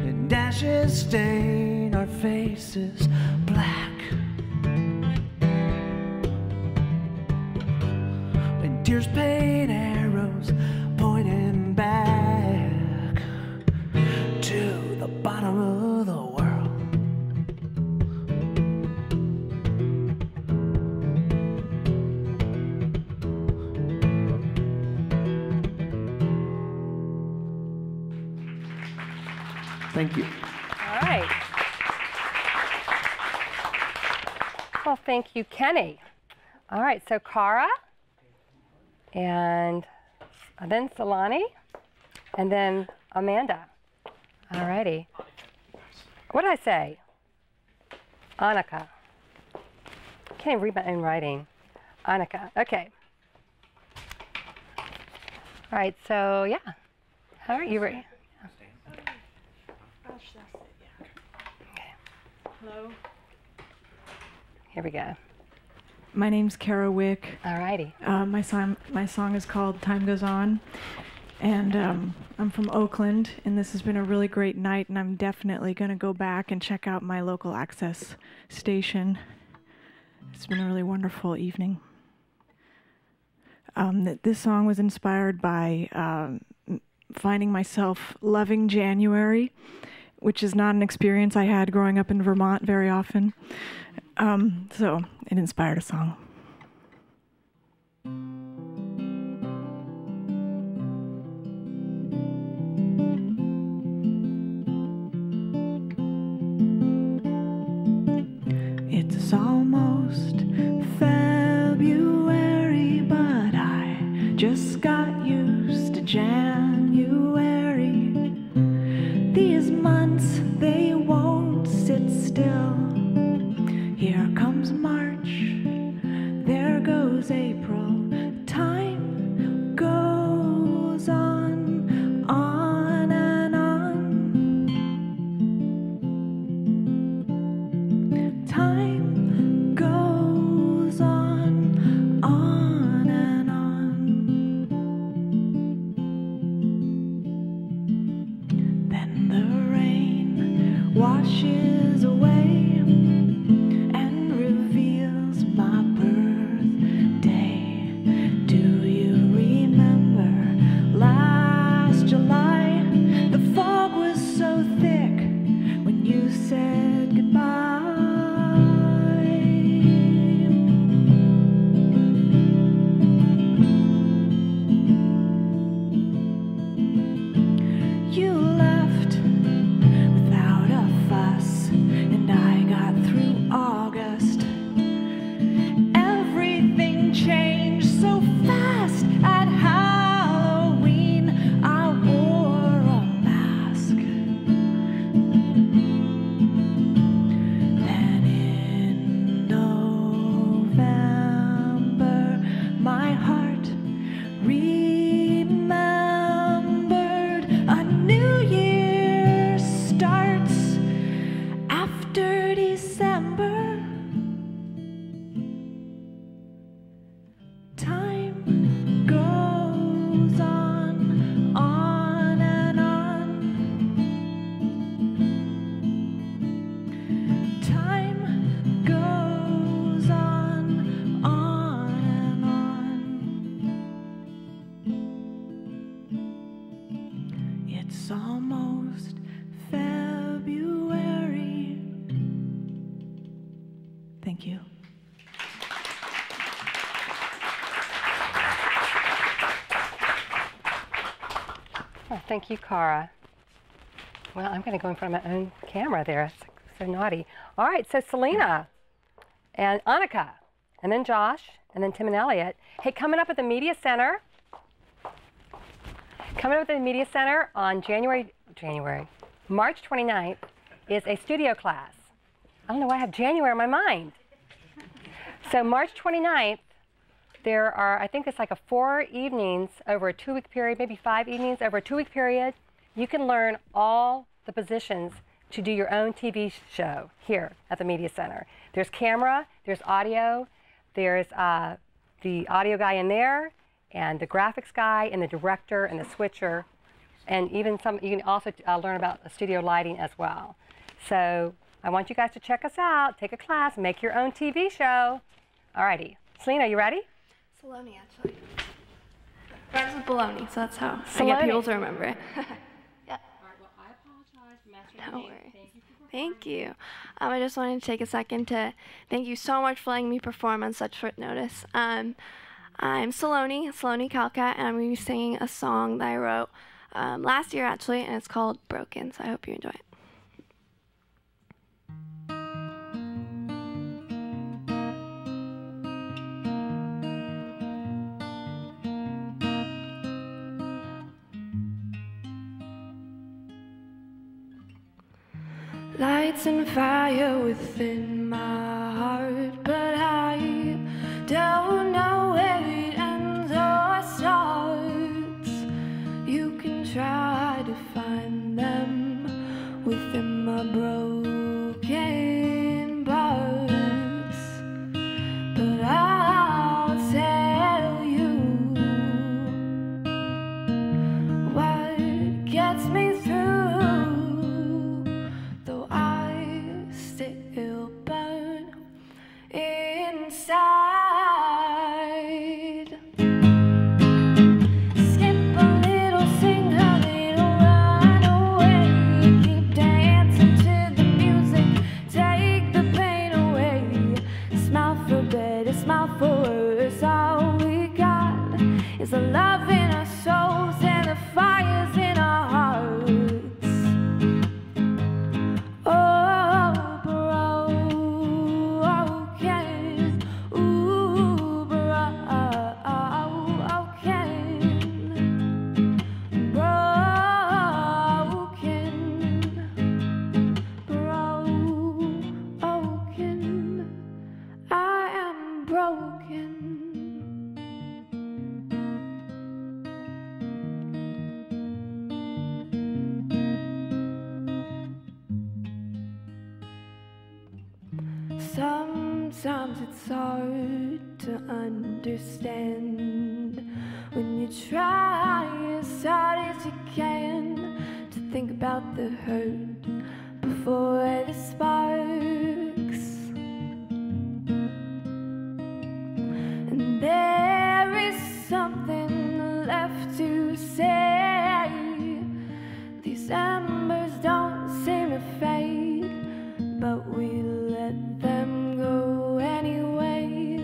and ashes stain our faces black, and tears paint arrows pointing back to the bottom of the world. Thank you. All right. Well, thank you, Kenny. All right, so Cara, and then Soloni, and then Amanda. All righty. What did I say? Annaka. Can't even read my own writing. Annaka. Okay. All right, so yeah. How are you ready? Hello. Here we go. My name's Cara Wick. All righty. My song is called Time Goes On. And I'm from Oakland, and this has been a really great night, and I'm definitely going to go back and check out my local access station. It's been a really wonderful evening. This song was inspired by finding myself loving January, which is not an experience I had growing up in Vermont very often. So it inspired a song. It's almost February, but I just got used to January. These months, they won't sit still. Here comes March, there goes April. Time goes on and on. Time goes on and on. Then the rain washes away and reveals my birthday. Do you remember last July? The fog was so thick when you said goodbye. You left without a fuss, and I got through August. Everything changed so fast at Halloween. I wore a mask. Then in November, my heart remembered a new year starts after December. Time goes on and on. Time goes on and on. It's almost February. Thank you. Oh, thank you, Cara. Well, I'm going to go in front of my own camera there. It's so naughty. All right, so Selena and Annaka, and then Josh, and then Tim and Elliot. Hey, coming up at the Media Center. Coming up at the Media Center on March 29th is a studio class. I don't know why I have January in my mind. So March 29th, there are, I think it's like 4 evenings over a 2-week period, maybe 5 evenings over a 2-week period. You can learn all the positions to do your own TV show here at the Media Center. There's camera, there's audio, there's the audio guy in there, and the graphics guy, and the director, and the switcher, and even you can also learn about studio lighting as well. So I want you guys to check us out, take a class, make your own TV show. Alrighty. Selena, you ready? Soloni, actually. Rhymes with bologna, so that's how I Soloni. get people to remember it. Yeah. All right, well, I apologize for messing No up. worries. Thank you. I just wanted to take a second to thank you so much for letting me perform on such short notice. I'm Soloni Kalkat, and I'm going to be singing a song that I wrote last year, actually, and it's called Broken, so I hope you enjoy it. Lights and fire within my heart, but I don't know where it ends or starts. You can try to find them within my broken parts, but I'll tell you what gets me through. Still burn inside. Skip a little, sing a little, run away. Keep dancing to the music, take the pain away. Smile for better, smile for worse. All we got is the love in our souls and the fires in our hearts. Sometimes it's hard to understand when you try as hard as you can to think about the hurt before the sparks. And there is something left to say. These embers don't seem to fade, but we let them go anyway.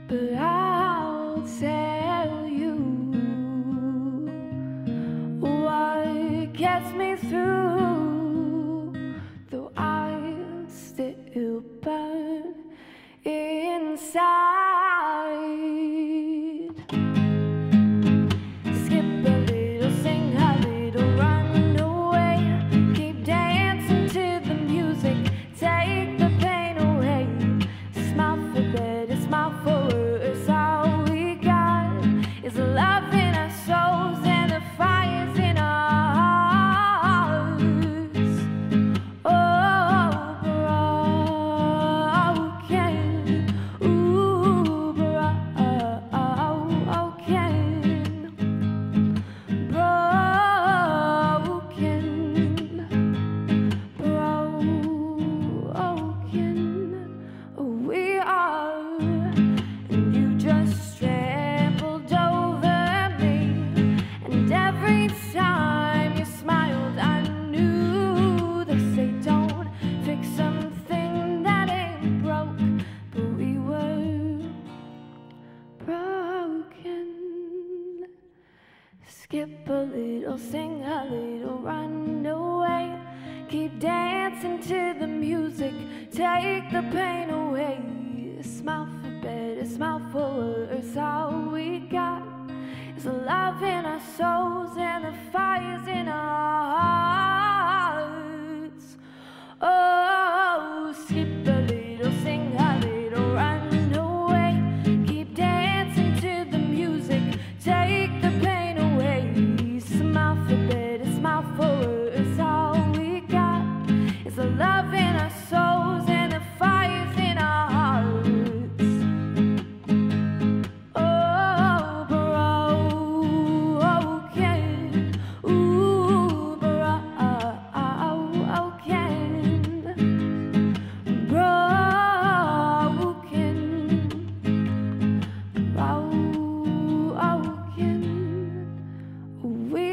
But I'll tell you what gets me through, though I still burn inside. Skip a little, sing a little, run away. Keep dancing to the music, take the pain away. Smile for better, smile for worse. All we got is the love in our souls and the fires in our hearts. Oh, broken, ooh, broken, broken, we are, and you just trampled over me, and every time you smiled I knew they say don't fix something that ain't broke, but we were broken. Skip a little, sing a little, run away. Keep dancing to the music, take the pain away. Smile for better, smile for worse. All we got is the love in our souls and the fires in our hearts. Oh, skip a little, sing a little, run away. Keep dancing to the music, take the pain away. Smile for better, smile for worse. All we got is the love in our souls and the fires in our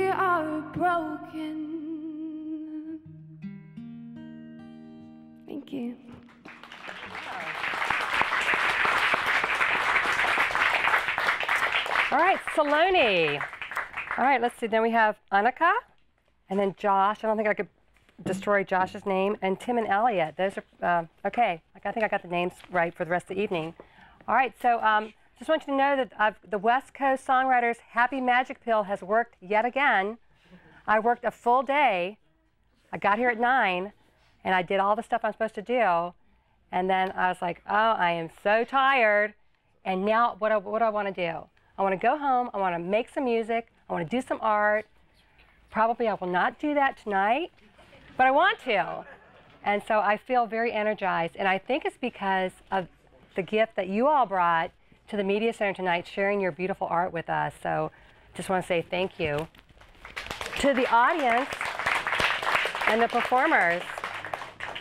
we are broken. Thank you. All right, Soloni. All right, let's see. Then we have Annaka, and then Josh. I don't think I could destroy Josh's name, and Tim and Elliot. Those are okay. I think I got the names right for the rest of the evening. All right, so just want you to know that the West Coast Songwriters Happy Magic Pill has worked yet again. I worked a full day. I got here at 9, and I did all the stuff I'm supposed to do, and then I was like, oh, I am so tired. And now what do I want to do? I want to go home. I want to make some music. I want to do some art. Probably I will not do that tonight, but I want to. And so I feel very energized, and I think it's because of the gift that you all brought to the Media Center tonight, sharing your beautiful art with us. So just want to say thank you to the audience and the performers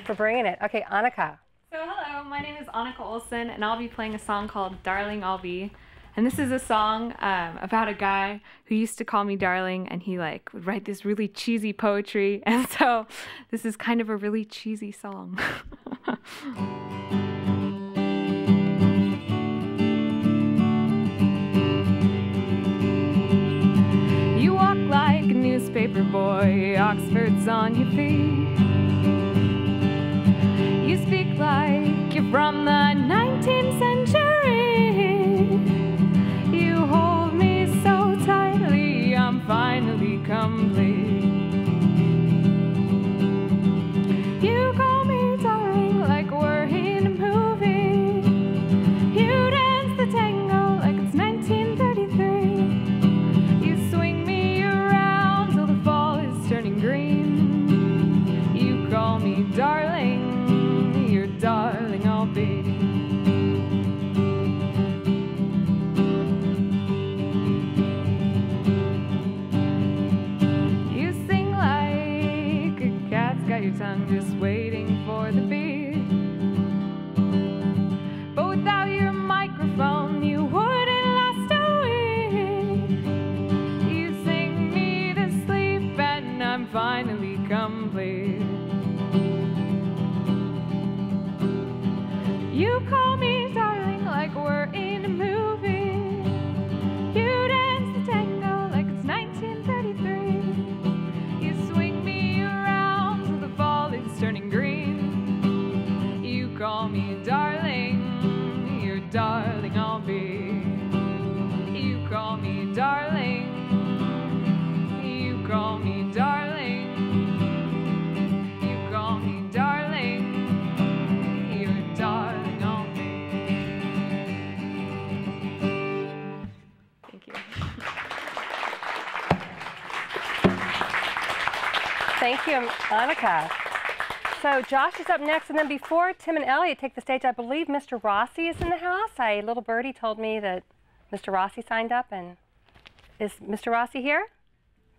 for bringing it. Okay, Annaka. So hello, my name is Annaka Olson, and I'll be playing a song called Darling I'll Be. And this is a song about a guy who used to call me darling, and he like would write this really cheesy poetry. And so this is kind of a really cheesy song. You walk like a newspaper boy, Oxford's on your feet. You speak like you're from the 19th century. You hold me so tightly, I'm finally complete. You call me darling like we're in a movie. You dance the tango like it's 1933. You swing me around till the fall is turning green. You call me darling, your darling I'll be. Your tongue just waiting for the beat. But without your microphone, you wouldn't last a week. You sing me to sleep, and I'm finally complete. You call me darling like we're in a movie. You dance the tango like it's 1933. You swing me around till the fall is turning green. You call me darling, your darling I'll be. You call me darling, you call me darling. You call me darling, your darling I'll be. Thank you. Thank you, Annaka. So Josh is up next, and then before Tim and Elliot take the stage, I believe Mr. Rossi is in the house. A little birdie told me that Mr. Rossi signed up, and is Mr. Rossi here?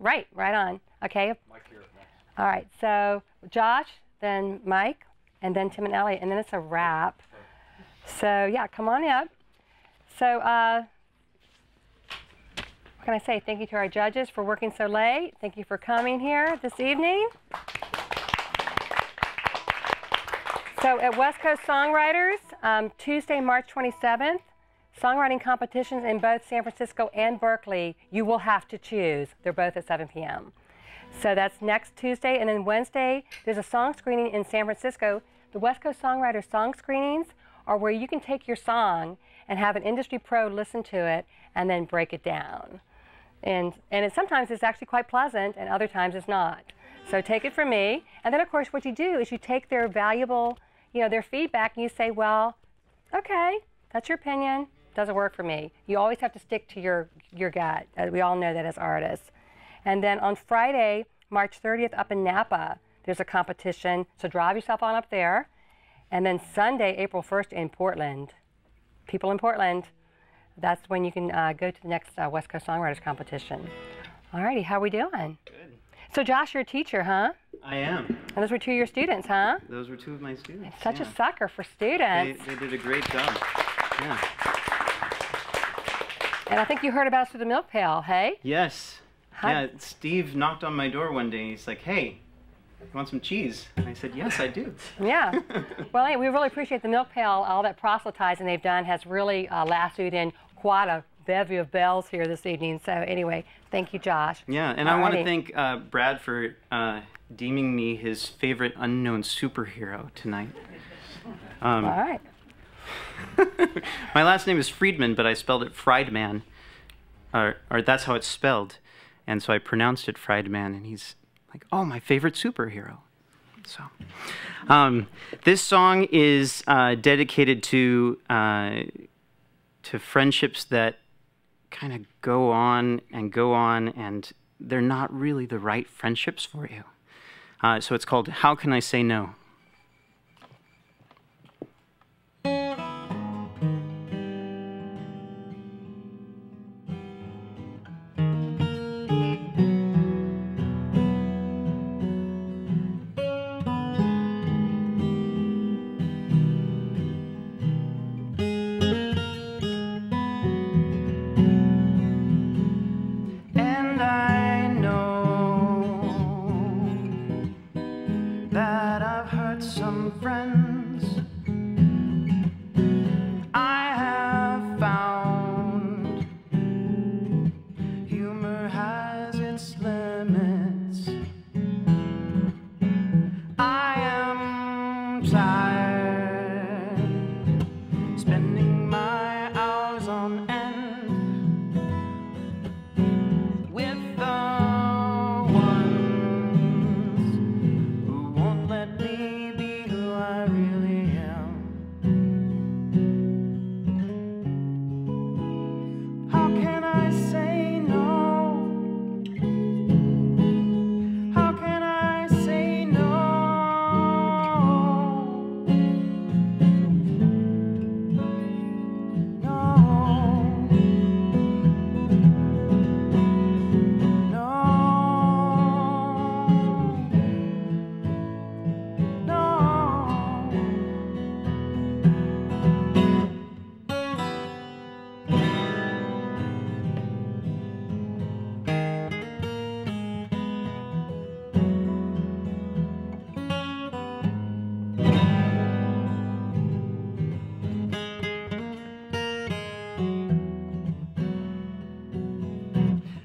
Right on. Okay. Mike here. All right, so Josh, then Mike, and then Tim and Elliot, and then it's a wrap. So yeah, come on up. So what can I say? Thank you to our judges for working so late. Thank you for coming here this evening. So at West Coast Songwriters, Tuesday, March 27th, songwriting competitions in both San Francisco and Berkeley, you will have to choose. They're both at 7 p.m. So that's next Tuesday, and then Wednesday, there's a song screening in San Francisco. The West Coast Songwriters song screenings are where you can take your song and have an industry pro listen to it and then break it down. And sometimes it's actually quite pleasant, and other times it's not. So take it from me. And then, of course, what you do is you take their valuable, their feedback, and you say, well, okay, that's your opinion. Doesn't work for me. You always have to stick to your gut. We all know that as artists. And then on Friday, March 30th, up in Napa, there's a competition. So drive yourself on up there. And then Sunday, April 1st in Portland. People in Portland, that's when you can go to the next West Coast Songwriters competition. All righty, how we doing? Good. So Josh, you're a teacher, huh? I am. And those were two of your students, huh? Those were two of my students. Such a sucker for students. They did a great job. Yeah. And I think you heard about us through the milk pail, hey? Yes. Yeah, Steve knocked on my door one day. He's like, "Hey, you want some cheese?" And I said, "Yes, I do." Yeah. Well, hey, we really appreciate the milk pail. All that proselytizing they've done has really lassoed in quite a bevy of bells here this evening. So anyway, thank you, Josh. Yeah, and I want to thank Brad for deeming me his favorite unknown superhero tonight. All right. My last name is Friedman, but I spelled it Friedman, or that's how it's spelled, and so I pronounced it Friedman, and he's like, "Oh, my favorite superhero." So, this song is dedicated to friendships that kind of go on, and they're not really the right friendships for you. So it's called "How Can I Say No?" And I know that I've hurt some friends. I have found humor has its limits. I am tired spending my hours on end with the ones who won't let me be who I really am. How can I say no? How can I say no?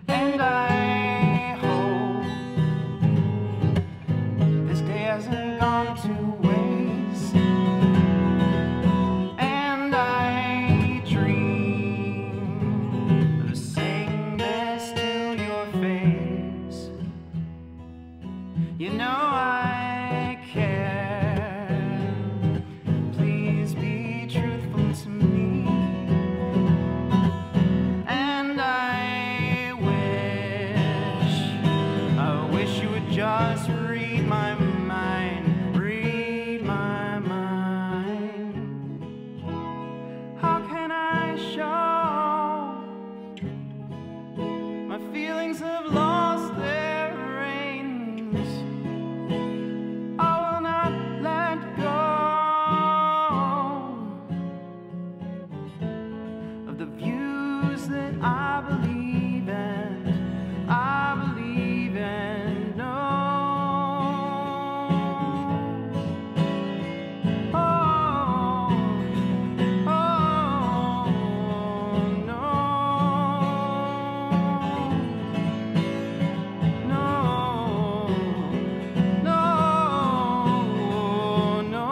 And I hope this day hasn't gone to waste. And I dream of saying this to your face. You know I care. Please be truthful to me. And I wish you would just read my mind, read my mind. How can I show my feelings have lost their reins? I will not let go of the views that I believe in. I believe in no. Oh, oh, no. No, no, no.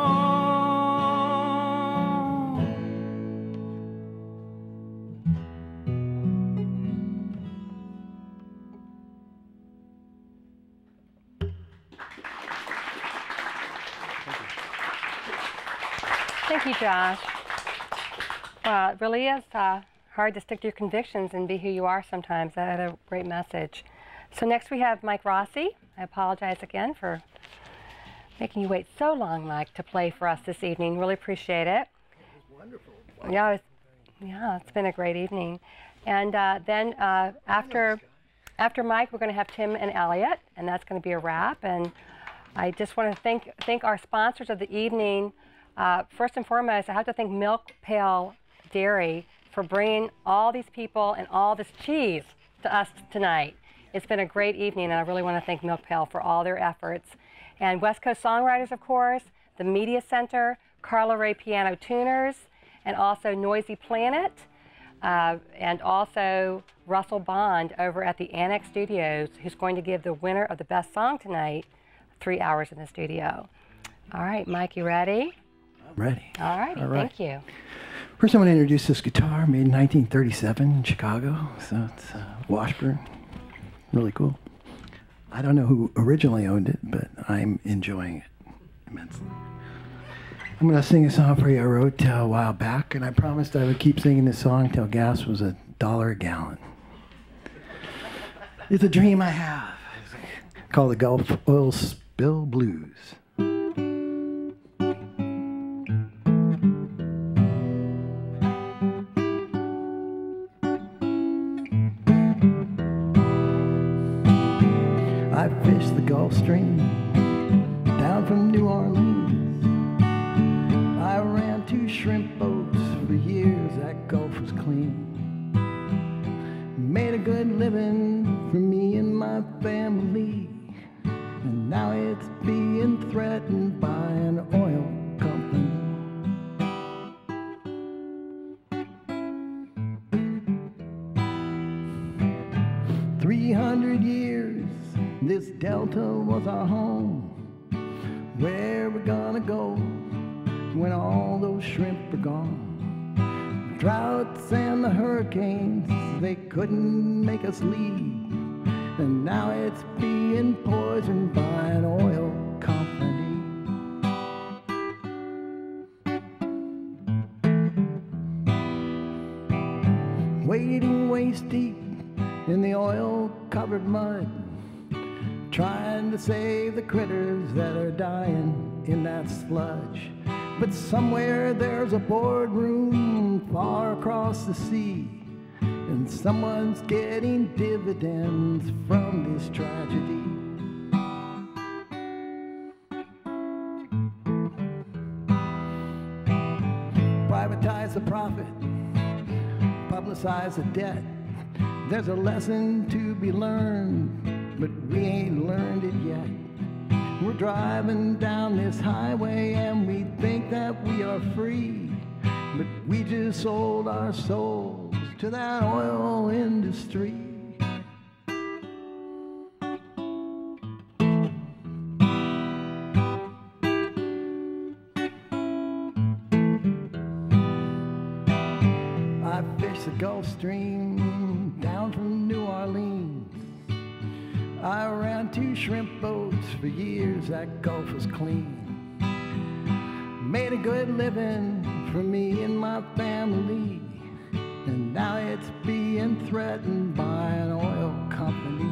Thank you, Josh. Well, it really is hard to stick to your convictions and be who you are sometimes. That had a great message. So next we have Mike Rossi. I apologize again for making you wait so long, Mike, to play for us this evening. Really appreciate it. Wonderful. Yeah, it's been a great evening. And then after Mike, we're going to have Tim and Elliot, and that's going to be a wrap. And I just want to thank our sponsors of the evening. First and foremost, I have to thank Milk Pail Dairy for bringing all these people and all this cheese to us tonight. It's been a great evening, and I really want to thank Milk Pail for all their efforts. And West Coast Songwriters, of course, the Media Center, Carla Ray Piano Tuners, and also Noisy Planet, and also Russell Bond over at the Annex Studios, who's going to give the winner of the best song tonight 3 hours in the studio. All right, Mike, you ready? I'm ready. All righty, thank you. First, I'm going to introduce this guitar, made in 1937 in Chicago. So it's Washburn. Really cool. I don't know who originally owned it, but I'm enjoying it immensely. I'm going to sing a song for you I wrote a while back, and I promised I would keep singing this song till gas was $1 a gallon. It's a dream I have, called the Gulf Oil Spill Blues. I fished the Gulf Stream down from New Orleans. I ran 2 shrimp boats for years, that Gulf was clean. Made a good living for me and my family, and now it's being threatened by an oil company. 300 years this delta was our home. Where we gonna go when all those shrimp are gone? Droughts and the hurricanes, they couldn't make us leave, and now it's being poisoned by an oil company. Wading waist deep in the oil-covered mud, trying to save the critters that are dying in that sludge. But somewhere there's a boardroom far across the sea, and someone's getting dividends from this tragedy. Privatize the profit, publicize the debt. There's a lesson to be learned, but we ain't learned it yet. We're driving down this highway and we think that we are free, but we just sold our souls to that oil industry. I fished the Gulf Stream down from New Orleans. I ran 2 shrimp boats for years, that Gulf was clean. Made a good living for me and my family, and now it's being threatened by an oil company.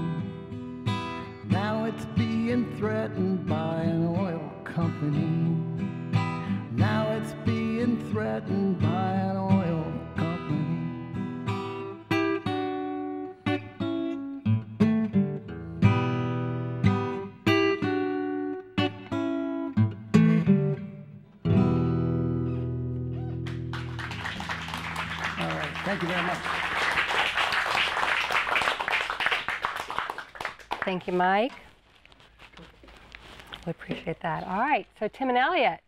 Now it's being threatened by an oil company. Now it's being threatened by an oil company. Thank you very much. Thank you, Mike. We appreciate that. All right, so Tim and Elliot,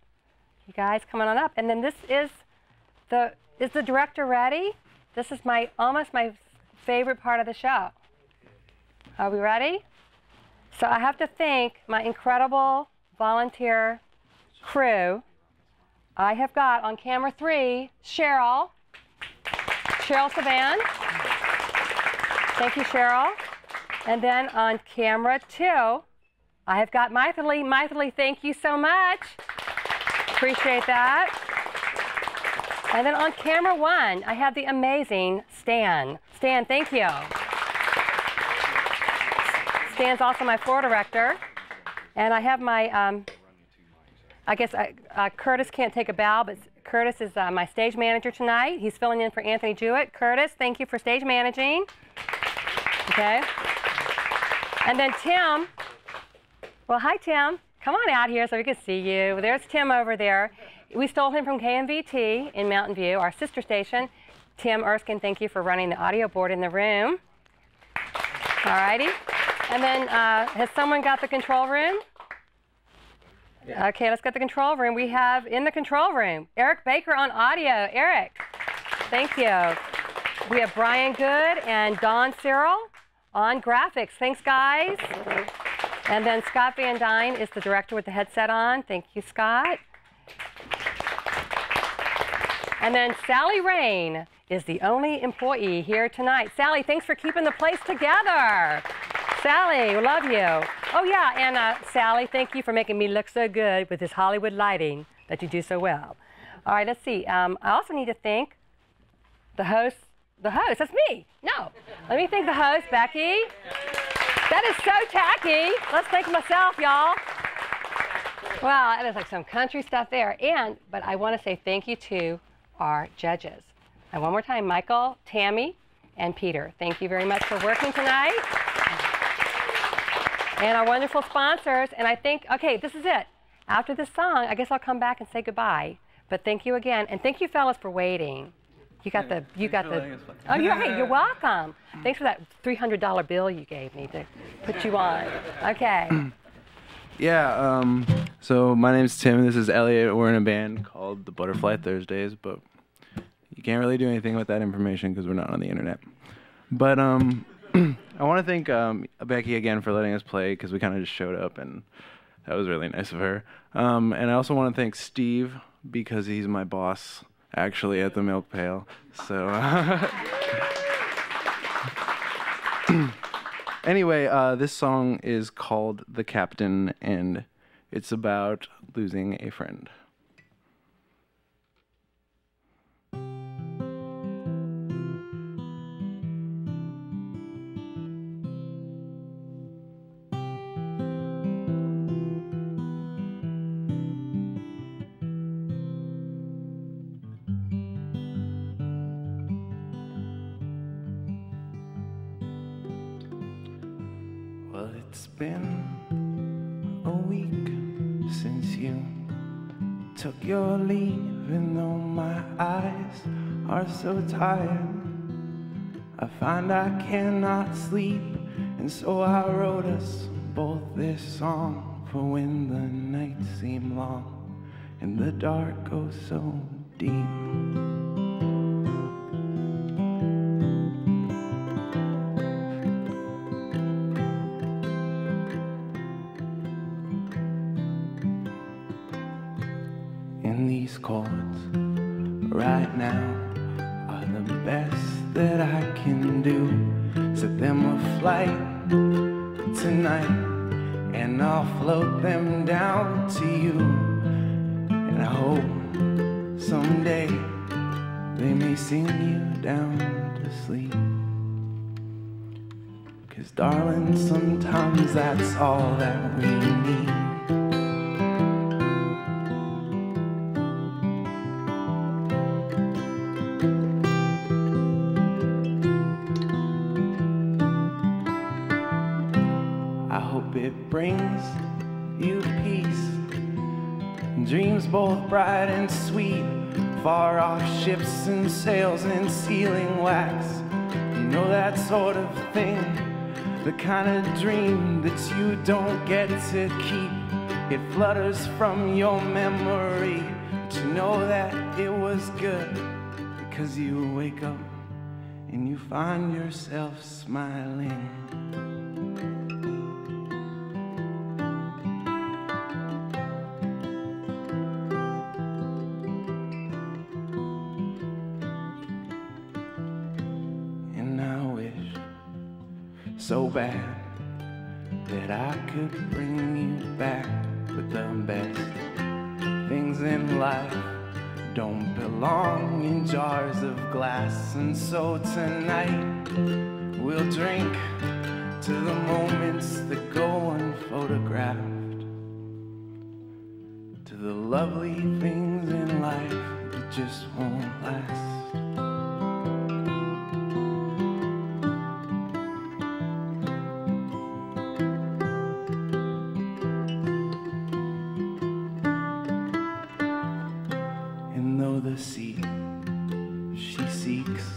you guys coming on up. And then this is the director ready? This is almost my favorite part of the show. Are we ready? So I have to thank my incredible volunteer crew. I have got on camera 3, Cheryl Savan. Thank you, Cheryl. And then on camera 2, I have got Mythily. Mythily, thank you so much. Appreciate that. And then on camera 1, I have the amazing Stan. Stan, thank you. Stan's also my floor director. And I have my, I guess Curtis can't take a bow, but Curtis is my stage manager tonight. He's filling in for Anthony Jewett. Curtis, thank you for stage managing. Okay. And then Tim. Well, hi, Tim. Come on out here so we can see you. There's Tim over there. We stole him from KMVT in Mountain View, our sister station. Tim Erskine, thank you for running the audio board in the room. All righty. And then has someone got the control room? Yeah. Okay, let's get the control room. We have in the control room, Eric Baker on audio. Eric, thank you. We have Brian Good and Don Cyril on graphics. Thanks, guys. And then Scott Van Dyne is the director with the headset on. Thank you, Scott. And then Sally Rain is the only employee here tonight. Sally, thanks for keeping the place together. Sally, we love you. Oh, yeah, and Sally, thank you for making me look so good with this Hollywood lighting that you do so well. All right, let's see. I also need to thank the host. The host, that's me. No, let me thank the host, Becky. That is so tacky. Let's thank myself, y'all. Wow, that is like some country stuff there. But I want to say thank you to our judges. And one more time, Michael, Tammy, and Peter. Thank you very much for working tonight. And our wonderful sponsors. And I think, okay, this is it. After this song, I guess I'll come back and say goodbye. But thank you again. And thank you, fellas, for waiting. You got the. Oh, you're welcome. Thanks for that $300 bill you gave me to put you on. Okay. Yeah. So my name's Tim, and this is Elliot. We're in a band called the Butterfly Thursdays, but you can't really do anything with that information because we're not on the internet. But I want to thank Becky again for letting us play because we kind of just showed up, and that was really nice of her. And I also want to thank Steve because he's my boss. Actually, at the milk pail. So, anyway, this song is called "The Captain," and it's about losing a friend. It's been a week since you took your leave, and though my eyes are so tired, I find I cannot sleep, and so I wrote us both this song for when the nights seem long and the dark goes so deep. These chords right now are the best that I can do. Set them aflight tonight, and I'll float them down to you. And I hope someday they may sing you down to sleep. 'Cause darling, sometimes that's all that we need. It brings you peace, dreams both bright and sweet, far off ships and sails and sealing wax. You know that sort of thing, the kind of dream that you don't get to keep. It flutters from your memory, but you know that it was good, because you wake up and you find yourself smiling. So bad that I could bring you back, but the best things in life don't belong in jars of glass. And so tonight we'll drink to the moments that go unphotographed, to the lovely things in life that just won't last. The sea, she seeks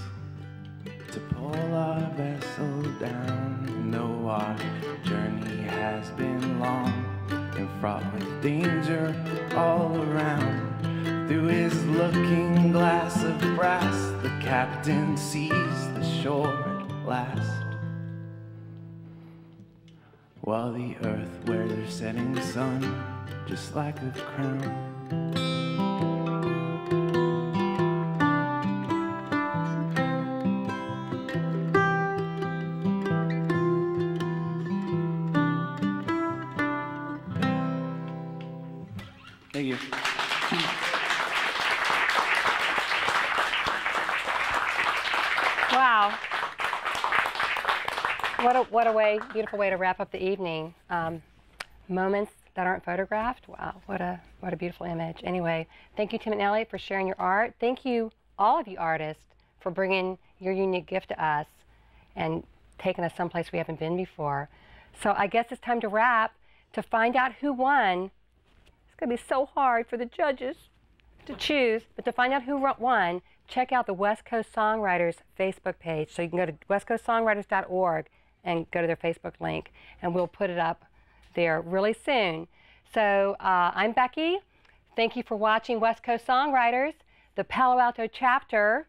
to pull our vessel down. No fraught with danger all around. Through his looking glass of brass, the captain sees the shore at last. While the earth wears her setting sun, just like a crown. Thank you. Wow. What a way, beautiful way to wrap up the evening. Moments that aren't photographed. Wow, what a beautiful image. Anyway, thank you, Tim and Elliot, for sharing your art. Thank you, all of you artists, for bringing your unique gift to us and taking us someplace we haven't been before. So I guess it's time to wrap. To find out who won, it's going to be so hard for the judges to choose, but to find out who won, check out the West Coast Songwriters Facebook page. So you can go to westcoastsongwriters.org and go to their Facebook link, and we'll put it up there really soon. So I'm Becky. Thank you for watching West Coast Songwriters, the Palo Alto chapter,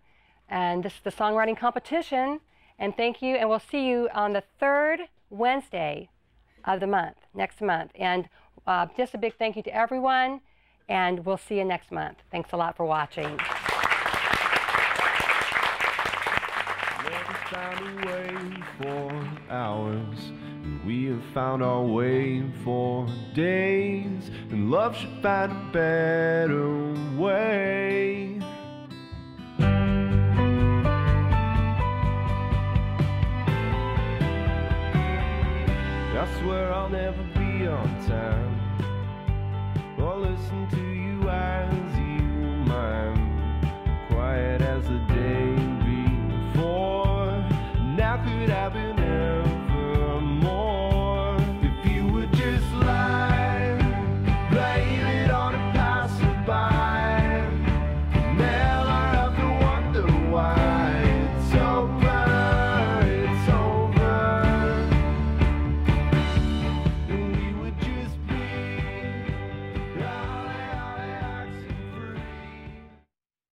and this is the songwriting competition. And thank you, and we'll see you on the 3rd Wednesday of the month, next month. And just a big thank you to everyone, and we'll see you next month. Thanks a lot for watching. Found a way for hours, we have found our way for days, and love should find a better way. I swear I'll never be on time, or listen to you as you mime, quiet as the